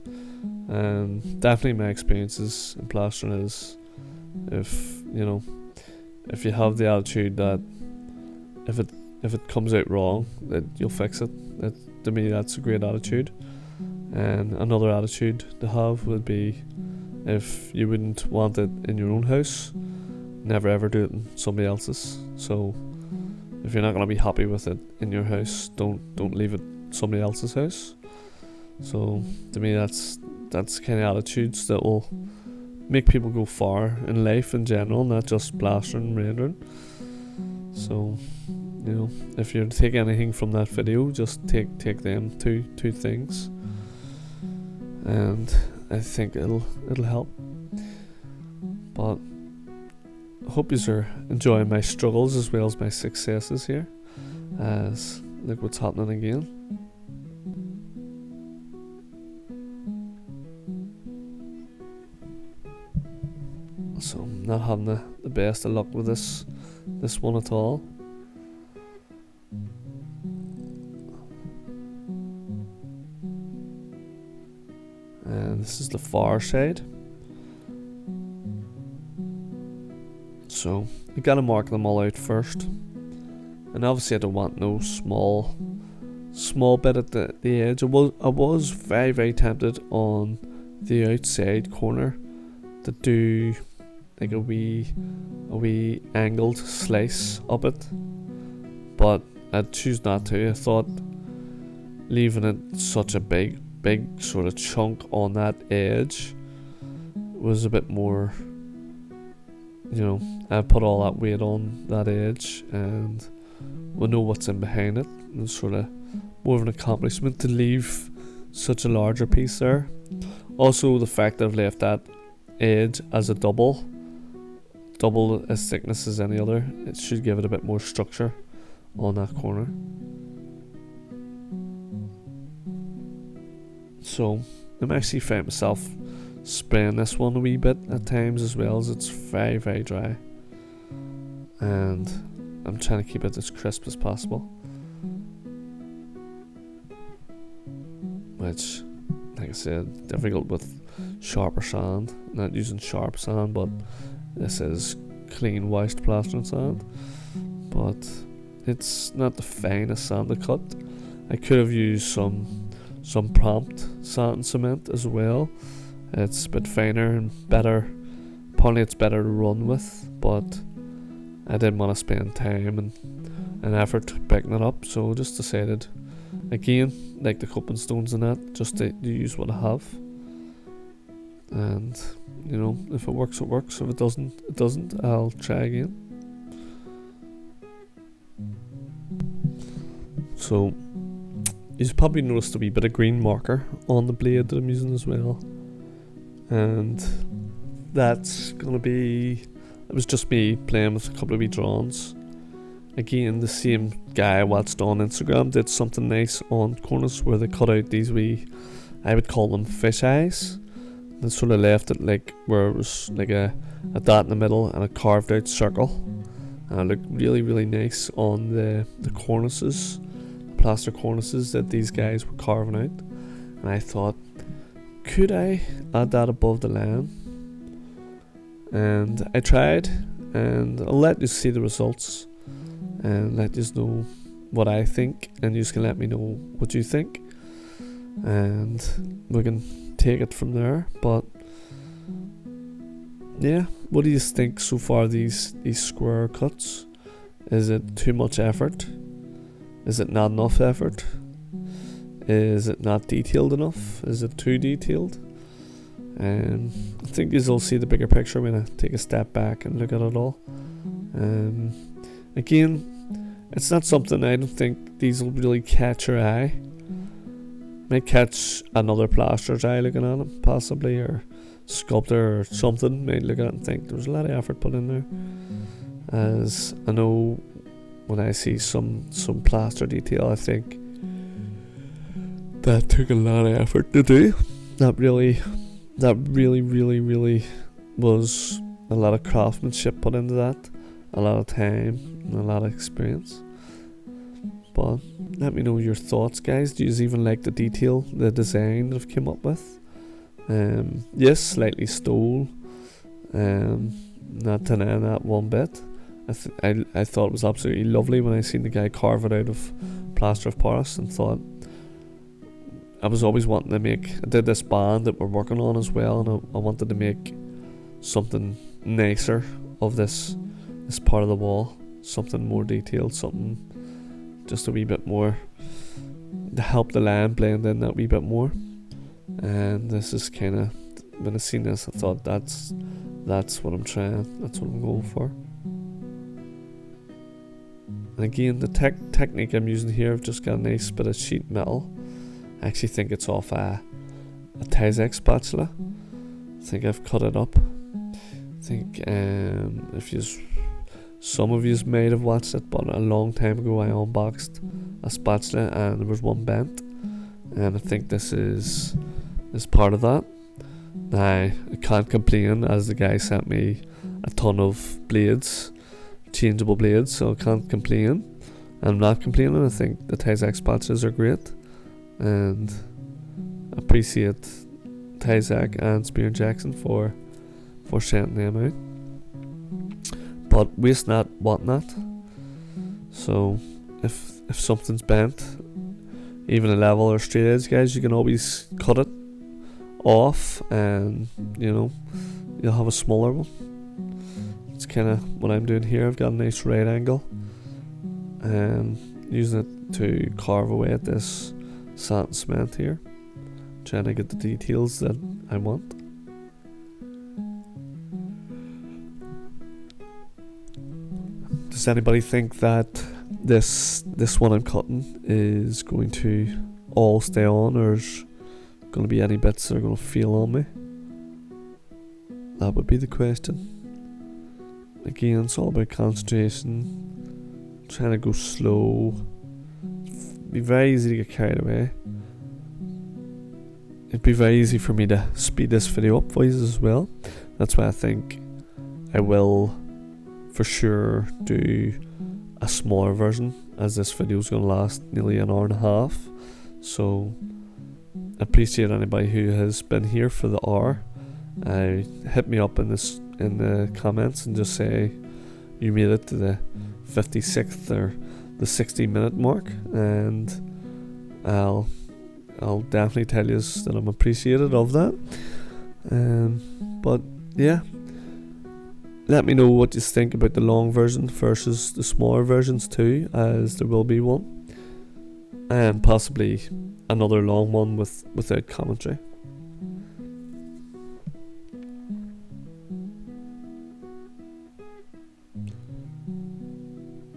And definitely my experiences in plastering is, if you have the attitude that if it comes out wrong, that you'll fix it. To me that's a great attitude. And another attitude to have would be, if you wouldn't want it in your own house, never ever do it in somebody else's. So if you're not going to be happy with it in your house, don't leave it somebody else's house. So to me that's kind of attitudes that will make people go far in life in general, not just plastering and rendering. So if you take anything from that video, just take them two things, and I think it'll help. But I hope you are enjoying my struggles as well as my successes here, as look what's happening again. So I'm not having the best of luck with this one at all. this is the far side. So you gotta mark them all out first, and obviously I don't want no small bit at the edge. I was very tempted on the outside corner to do like a wee angled slice up it, but I'd choose not to. I thought leaving it such a big sort of chunk on that edge was a bit more, you know, I put all that weight on that edge and we know what's in behind it, and it's sort of more of an accomplishment to leave such a larger piece there. Also the fact that I've left that edge as a double as thickness as any other, it should give it a bit more structure on that corner. So I'm actually finding myself spraying this one a wee bit at times as well, as it's very dry, and I'm trying to keep it as crisp as possible, which, like I said, difficult with sharper sand. Not using sharp sand, but this is clean washed plastering sand, but it's not the finest sand to cut. I could have used some prompt sand and cement as well. It's a bit finer and better. Apparently it's better to run with, but I didn't want to spend time and effort picking it up, so just decided, again, like the coping stones and that, just to use what I have. And, you know, if it works, it works. If it doesn't, I'll try again. So you've probably noticed a wee bit of green marker on the blade that I'm using as well, and that's gonna be, it was just me playing with a couple of wee drawings. Again, the same guy I watched on Instagram did something nice on corners where they cut out these wee, I would call them fish eyes, and sort of left it like where it was like a dot in the middle and a carved out circle, and it looked really nice on the cornices, plaster cornices that these guys were carving out. And I thought, could I add that above the line? And I tried, and I'll let you see the results and let you know what I think, and you can let me know what you think, and we can take it from there. But yeah, what do you think so far, these square cuts? Is it too much effort? Is it not enough effort? Is it not detailed enough? Is it too detailed? I think you'll see the bigger picture when I take a step back and look at it all. Again, it's not something, I don't think these will really catch your eye. Might catch another plasterer's eye looking at them, possibly, or sculptor or something might look at it and think there was a lot of effort put in there. As I know, when I see some plaster detail, I think that took a lot of effort to do. That really was a lot of craftsmanship put into that, a lot of time and a lot of experience. But let me know your thoughts, guys. Do you even like the detail, the design that I've came up with? Yes, slightly stole, not denying that one bit. I thought it was absolutely lovely when I seen the guy carve it out of plaster of Paris, and thought, I was always wanting to make, I did this band that we're working on as well, and I wanted to make something nicer of this part of the wall, something more detailed, something just a wee bit more to help the line blend in that wee bit more. And this is kind of, when I seen this, I thought that's what I'm trying, that's what I'm going for. And again, the technique I'm using here, I've just got a nice bit of sheet metal. I actually think it's off a Tyvek spatula. I think I've cut it up. I think some of you might have watched it, but a long time ago I unboxed a spatula and there was one bent, and I think this is part of that. Now I can't complain, as the guy sent me a ton of blades, changeable blades, so I can't complain. I'm not complaining. I think the Tyvek spatulas are great, and appreciate Tyzac and Spear Jackson for sending them out. But waste not, want not. So if something's bent, even a level or straight edge, guys, you can always cut it off, and you'll have a smaller one. It's kind of what I'm doing here. I've got a nice right angle, and using it to carve away at this satin cement here, trying to get the details that I want. Does anybody think that this one I'm cutting is going to all stay on, or is going to be any bits that are going to feel on me? That would be the question. Again, it's all about concentration, trying to go slow. It'd be very easy to get carried away. It'd be very easy for me to speed this video up for you as well. That's why I think I will for sure do a smaller version, as this video is going to last nearly an hour and a half. So I appreciate anybody who has been here for the hour. Hit me up in the comments and just say you made it to the 56th or the 60-minute mark, and I'll definitely tell you that I'm appreciative of that. But yeah, let me know what you think about the long version versus the smaller versions too, as there will be one, and possibly another long one without commentary.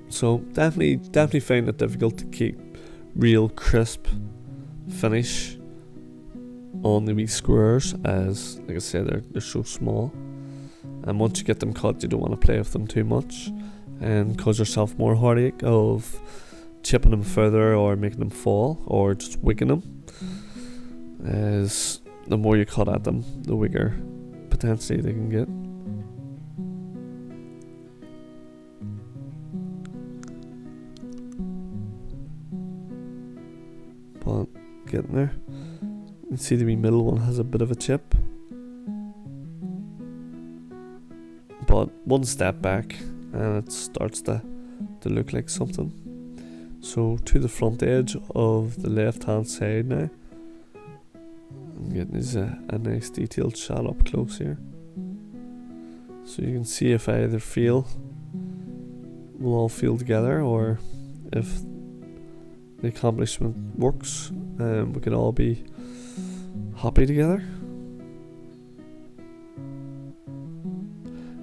So definitely find it difficult to keep real crisp finish on the wee squares, as like I said, they're so small, and once you get them cut, you don't want to play with them too much and cause yourself more heartache of chipping them further or making them fall or just wicking them, as the more you cut at them, the weaker potentially they can get. But getting there. You can see the wee middle one has a bit of a chip, but one step back and it starts to look like something. So to the front edge of the left hand side now, I'm getting a nice detailed shot up close here, so you can see if either feel will all feel together, or if the accomplishment works, we can all be happy together.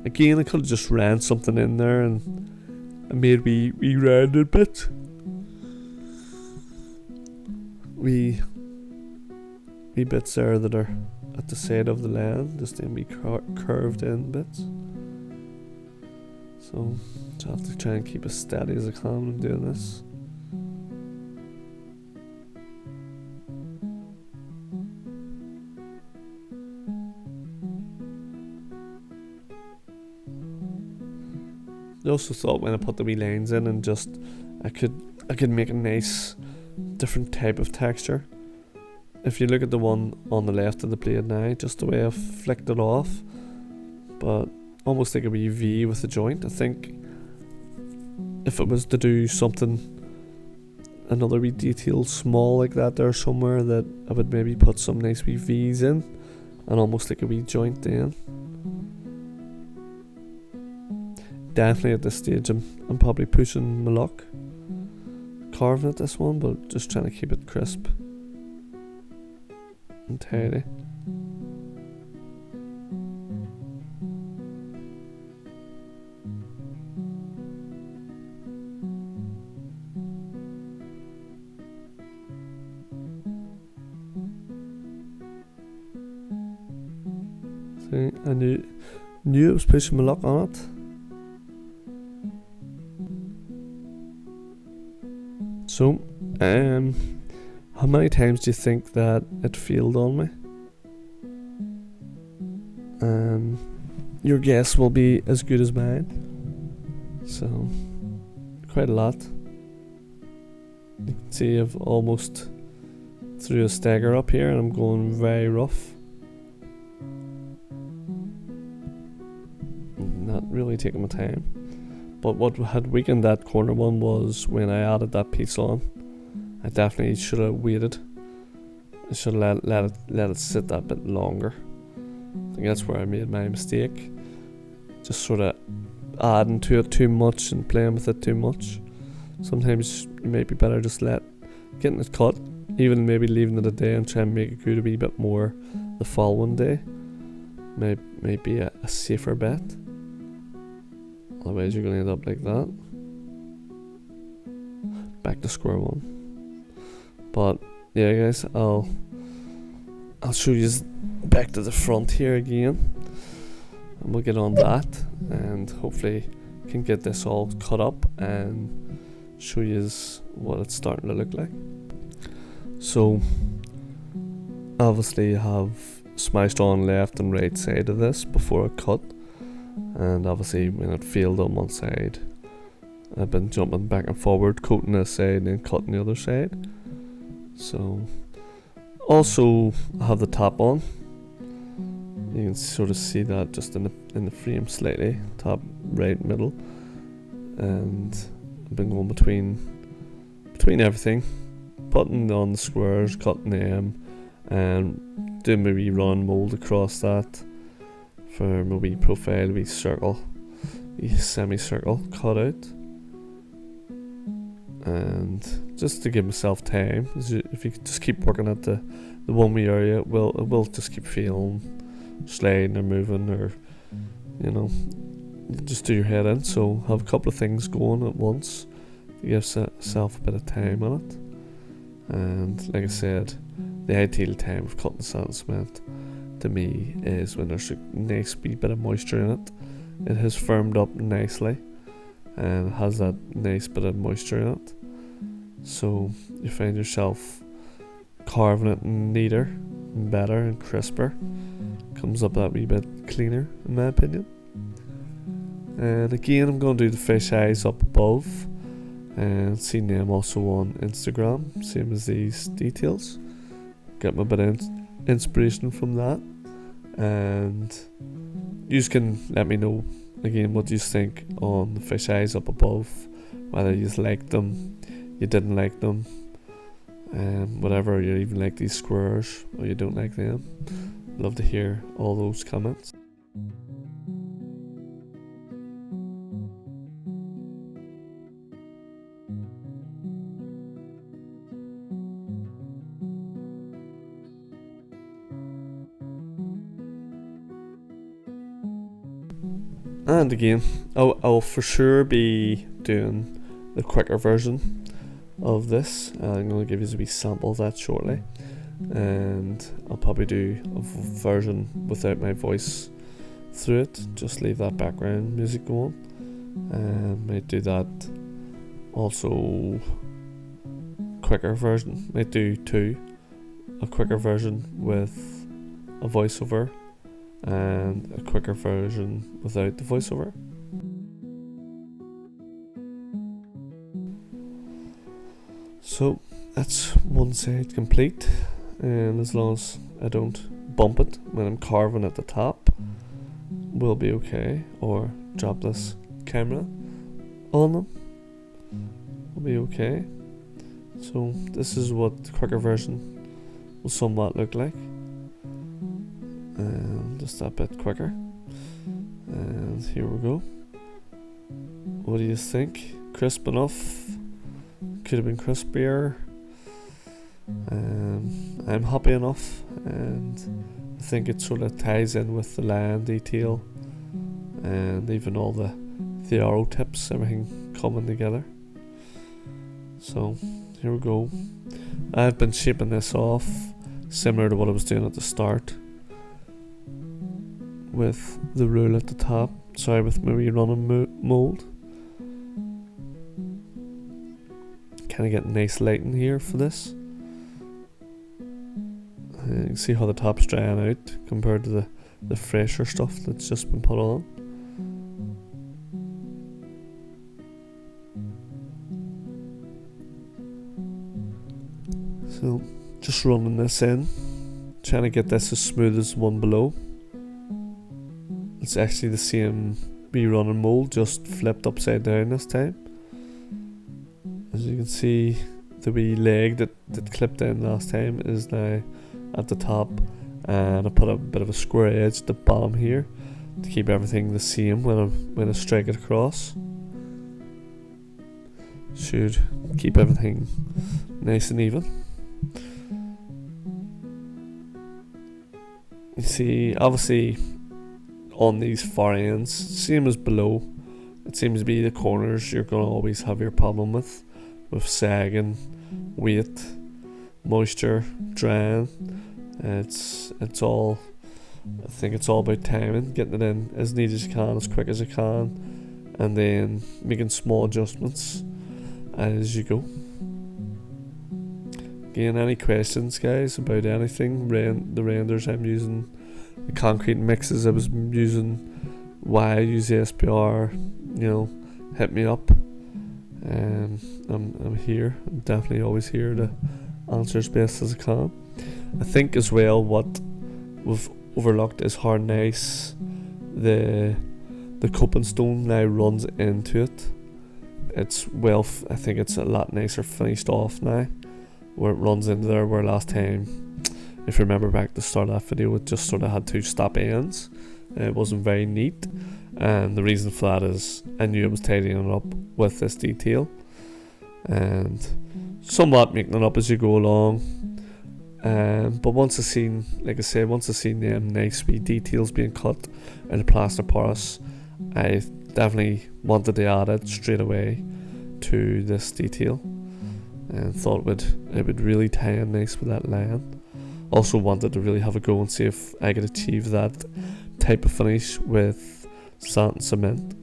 Again, I could have just ran something in there and I made wee rounded bits, wee bits there that are at the side of the land, just in wee curved in bits. So I have to try and keep as steady as I can when I'm doing this. I also thought when I put the wee lines in and just I could make a nice different type of texture. If you look at the one on the left of the blade now, just the way I've flicked it off, but almost like a wee V with a joint. I think if it was to do something, another wee detail small like that there somewhere, that I would maybe put some nice wee V's in and almost like a wee joint then. Definitely at this stage I'm probably pushing my luck carving at this one, but just trying to keep it crisp and tidy. See, I knew I was pushing my luck on it. So, how many times do you think that it failed on me? Your guess will be as good as mine. So, quite a lot. You can see I've almost threw a stagger up here and I'm going very rough. really taking my time. But what had weakened that corner one was when I added that piece on. I definitely should have waited. I should have let it sit that bit longer. I think that's where I made my mistake. Just sort of adding to it too much and playing with it too much. Sometimes you might be better just getting it cut, even maybe leaving it a day and trying to make it good a wee bit more the following day. Might be a safer bet. Otherwise you're going to end up like that. Back to square one. But yeah guys, I'll show you back to the front here again. And we'll get on that and hopefully can get this all cut up and show you what it's starting to look like. So obviously I have smashed on left and right side of this before I cut, and obviously when it failed on one side I've been jumping back and forward, coating this side and then cutting the other side. So also I have the top on. You can sort of see that just in the frame slightly, top right middle, and I've been going between everything, putting on the squares, cutting them, and doing my wee Lion Mould across that for my wee profile, wee circle, wee semicircle cut out. And just to give myself time, if you just keep working at the one wee area, it will just keep feeling sliding or moving, or you know, just do your head in. So have a couple of things going at once to give yourself a bit of time on it. And like I said, the ideal time of cutting sand cement to me is when there's a nice wee bit of moisture in it. It has firmed up nicely and has that nice bit of moisture in it, so you find yourself carving it neater and better and crisper. Comes up that wee bit cleaner in my opinion. And again, I'm going to do the fish eyes up above, and seen them also on Instagram, same as these details. Get my bit of inspiration from that, and you can let me know again what you think on the fish eyes up above, whether you liked them, you didn't like them, whatever, you even like these squares or you don't like them. Love to hear all those comments. And again, I'll for sure be doing the quicker version of this. I'm going to give you a wee sample of that shortly, and I'll probably do a version without my voice through it, just leave that background music going, and might do that also quicker version, might do two, a quicker version with a voiceover and a quicker version without the voiceover. So that's one side complete, and as long as I don't bump it when I'm carving at the top, we'll be okay, or drop this camera on them, we'll be okay. So this is what the quicker version will somewhat look like, and just that bit quicker. And here we go. What do you think? Crisp enough? Could have been crispier. I'm happy enough, and I think it sort of ties in with the lion detail and even all the arrow tips, everything coming together. So here we go. I've been shaping this off similar to what I was doing at the start, with the rule at the top, with my running mould. Kind of get nice lighting here for this. You can see how the top's drying out compared to the fresher stuff that's just been put on. So just running this in, trying to get this as smooth as the one below. It's actually the same rerunning mould, just flipped upside down this time. As you can see, the wee leg that clipped in last time is now at the top, and I put a bit of a square edge at the bottom here to keep everything the same when I strike it across. Should keep everything nice and even. You see, obviously on these far ends, same as below, it seems to be the corners you're going to always have your problem with sagging, weight, moisture, drying. It's all, I think it's all about timing, getting it in as neat as you can, as quick as you can, and then making small adjustments as you go. Again, any questions, guys, about anything, the renders I'm using, the concrete mixes I was using, why I use the SPR, hit me up. I'm here. I'm definitely always here to answer as best as I can. I think as well what we've overlooked is how nice the coping stone now runs into it. It's I think it's a lot nicer finished off now, where it runs into there, where last time, if you remember back at the start of that video, it just sort of had two stop ends. It wasn't very neat, and the reason for that is I knew I was tidying it up with this detail and somewhat making it up as you go along. But once I seen them nice wee details being cut in the plaster porous, I definitely wanted to add it straight away to this detail, and thought it would really tie in nice with that line. Also wanted to really have a go and see if I could achieve that type of finish with sand and cement.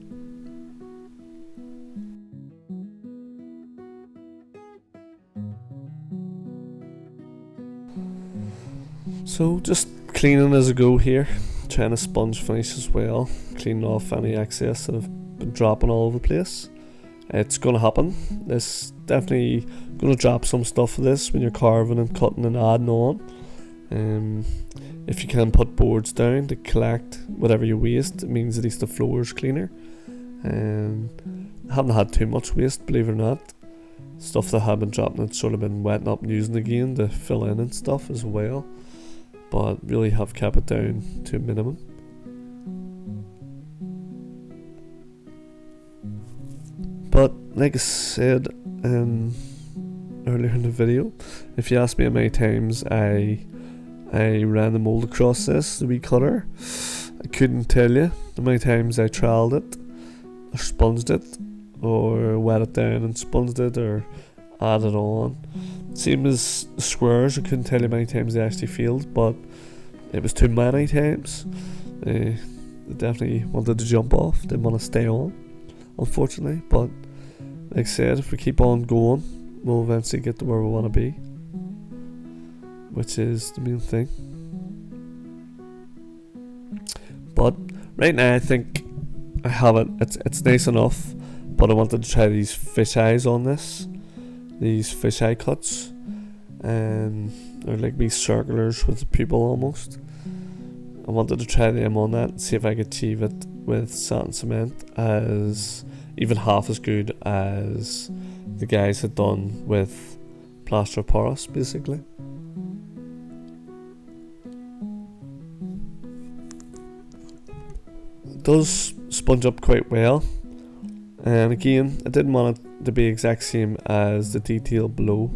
So just cleaning as I go here, trying to sponge finish as well, cleaning off any excess that I've been dropping all over the place. It's going to happen. This definitely going to drop some stuff of this when you're carving and cutting and adding on. If you can put boards down to collect whatever you waste, it means at least the floor is cleaner. I haven't had too much waste, believe it or not. Stuff that I have been dropping, it's sort of been wetting up and using again to fill in and stuff as well. But really have kept it down to a minimum. But like I said earlier in the video, if you ask me how many times I ran the mould across this, the wee cutter, I couldn't tell you how many times I troweled it, or sponged it, or wet it down and sponged it, or added on. Same as squares, I couldn't tell you how many times they actually failed, but it was too many times. They definitely wanted to jump off, didn't want to stay on, unfortunately. But like I said, if we keep on going, we'll eventually get to where we want to be, which is the main thing. But right now I think I have it. It's nice enough, but I wanted to try these fish eyes on this. These fish eye cuts, and they're like these circulars with the pupil almost. I wanted to try them on that and see if I could achieve it with sand and cement as even half as good as the guys had done with plaster porous, basically. It does sponge up quite well, and again, I didn't want it to be exact same as the detail below.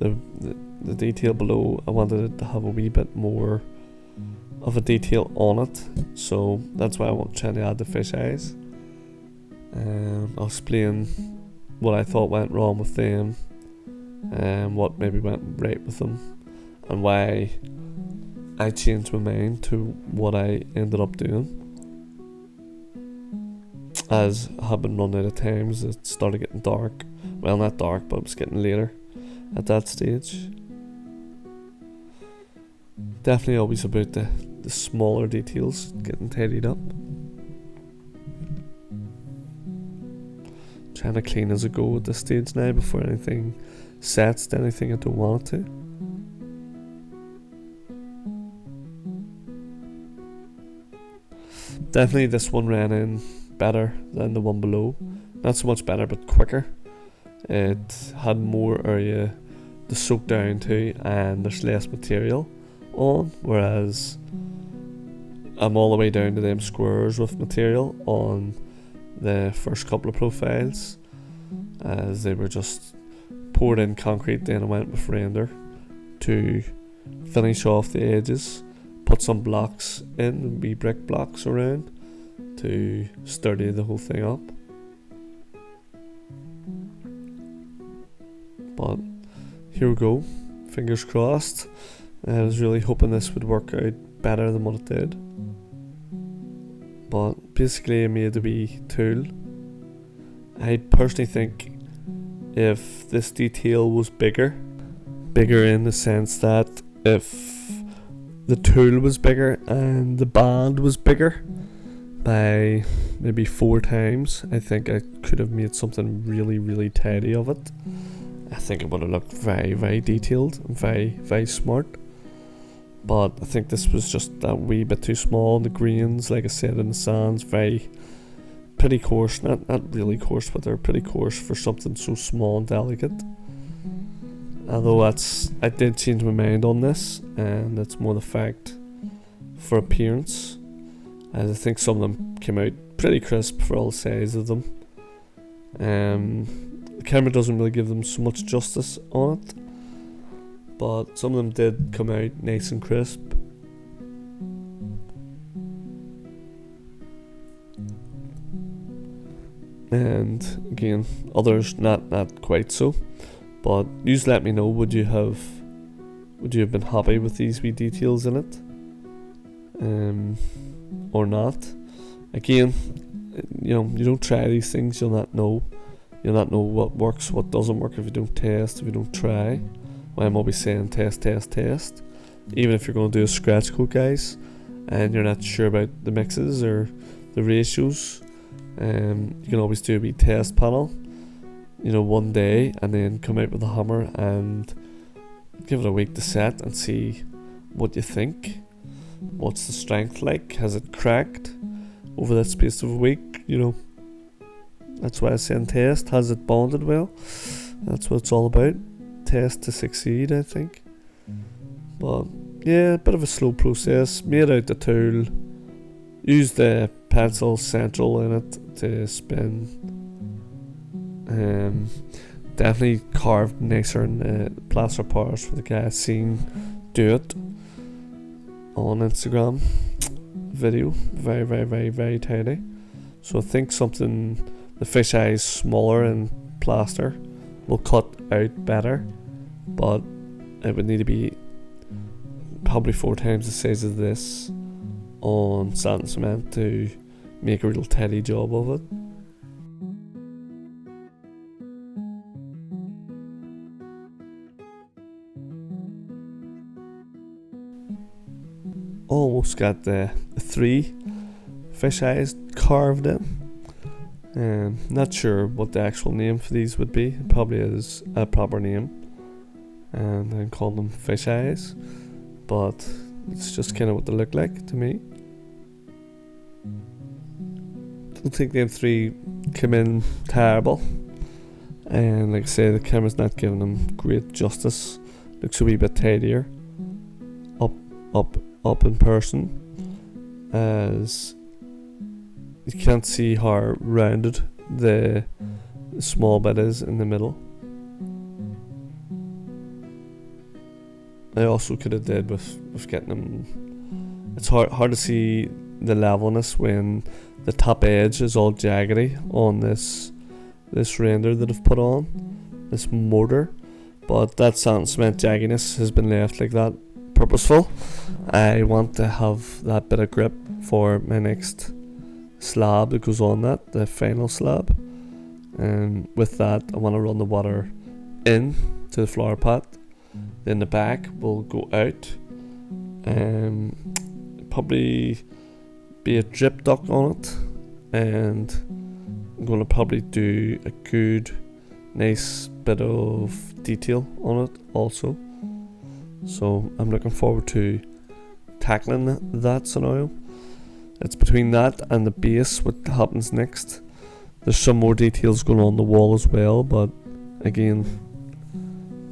The detail below, I wanted it to have a wee bit more of a detail on it, so that's why I want trying to add the fish eyes. I'll explain what I thought went wrong with them, and what maybe went right with them, and why I changed my mind to what I ended up doing. As I had been running out of times, it started getting dark. Well, not dark, but it was getting later at that stage. Definitely always about the smaller details getting tidied up. Trying to clean as I go at this stage now before anything sets to anything I don't want it to. Definitely this one ran in better than the one below. Not so much better, but quicker. It had more area to soak down to, and there's less material on, whereas I'm all the way down to them squares with material on the first couple of profiles, as they were just poured in concrete. Then I went with render to finish off the edges, put some blocks in, wee brick blocks around to sturdy the whole thing up. But here we go, fingers crossed. I was really hoping this would work out better than what it did. But basically I made a wee tool. I personally think if this detail was bigger in the sense that if the tool was bigger and the band was bigger by maybe 4 times, I think I could have made something really tidy of it. I think it would have looked very detailed and very smart. But I think this was just that wee bit too small. The grains, like I said, in the sands, pretty coarse. Not really coarse, but they're pretty coarse for something so small and delicate. Although I did change my mind on this, and it's more the fact for appearance, as I think some of them came out pretty crisp for all the size of them. The camera doesn't really give them so much justice on it, but some of them did come out nice and crisp. And again, others not quite so. But you let me know, would you have been happy with these wee details in it, or not? Again, you don't try these things, you'll not know what works, what doesn't work if you don't test, if you don't try. Well, I'm always saying test. Even if you're going to do a scratch code, guys, and you're not sure about the mixes or the ratios, you can always do a wee test panel, one day, and then come out with a hammer and give it a week to set and see what you think. What's the strength like? Has it cracked over that space of a week? That's why I say test. Has it bonded well? That's what it's all about. Test to succeed, I think. But yeah, a bit of a slow process. Made out the tool, used the pencil central in it to spin. Definitely carved nicer in the plaster powers for the guy I seen do it on Instagram video. Very tidy. So I think the fish eyes smaller in plaster will cut out better, but it would need to be probably 4 times the size of this on sand and cement to make a real tidy job of it. Almost got the 3 fish eyes carved in. Not sure what the actual name for these would be. It probably is a proper name, and I'm calling them fish eyes, but it's just kind of what they look like to me. Don't think them 3 came in terrible, and like I say, the camera's not giving them great justice. Looks a wee bit tidier up in person, as you can't see how rounded the small bit is in the middle. I also could have did with getting them. It's hard to see the levelness when the top edge is all jaggedy on this render that I've put on, this mortar. But that sand and cement jagginess has been left like that, purposeful. I want to have that bit of grip for my next slab that goes on that, the final slab. And with that, I want to run the water in to the flower pot. Then the back will go out, probably be a drip duct on it, and I'm going to probably do a good nice bit of detail on it also. So I'm looking forward to tackling that scenario. it's between that and the base what happens next. There's some more details going on the wall as well, but again,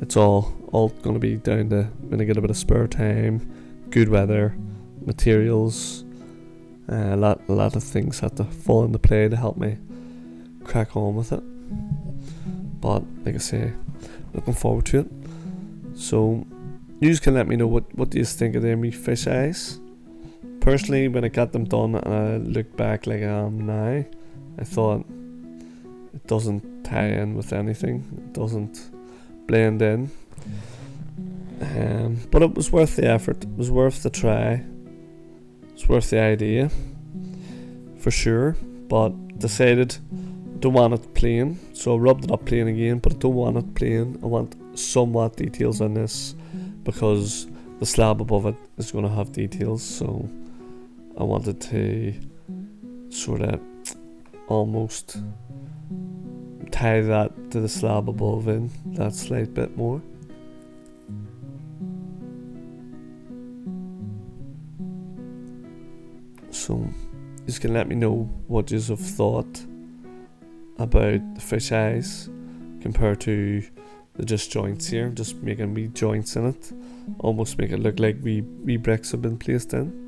it's all going to be down to when I get a bit of spare time, good weather, materials. A lot of things have to fall into play to help me crack on with it. But like I say, looking forward to it. So you can let me know what do you think of them fish eyes. Personally, when I got them done and I look back like I am now, I thought it doesn't tie in with anything. It doesn't blend in. But it was worth the effort. It was worth the try. It's worth the idea, for sure. But decided I don't want it plain, so I rubbed it up plain again. But I don't want it plain. I want somewhat details on this because the slab above it is going to have details. So I wanted to sort of almost tie that to the slab above in that slight bit more. So you can let me know what you have thought about the fish eyes compared to the just joints here, just making wee joints in it, almost make it look like wee bricks have been placed in.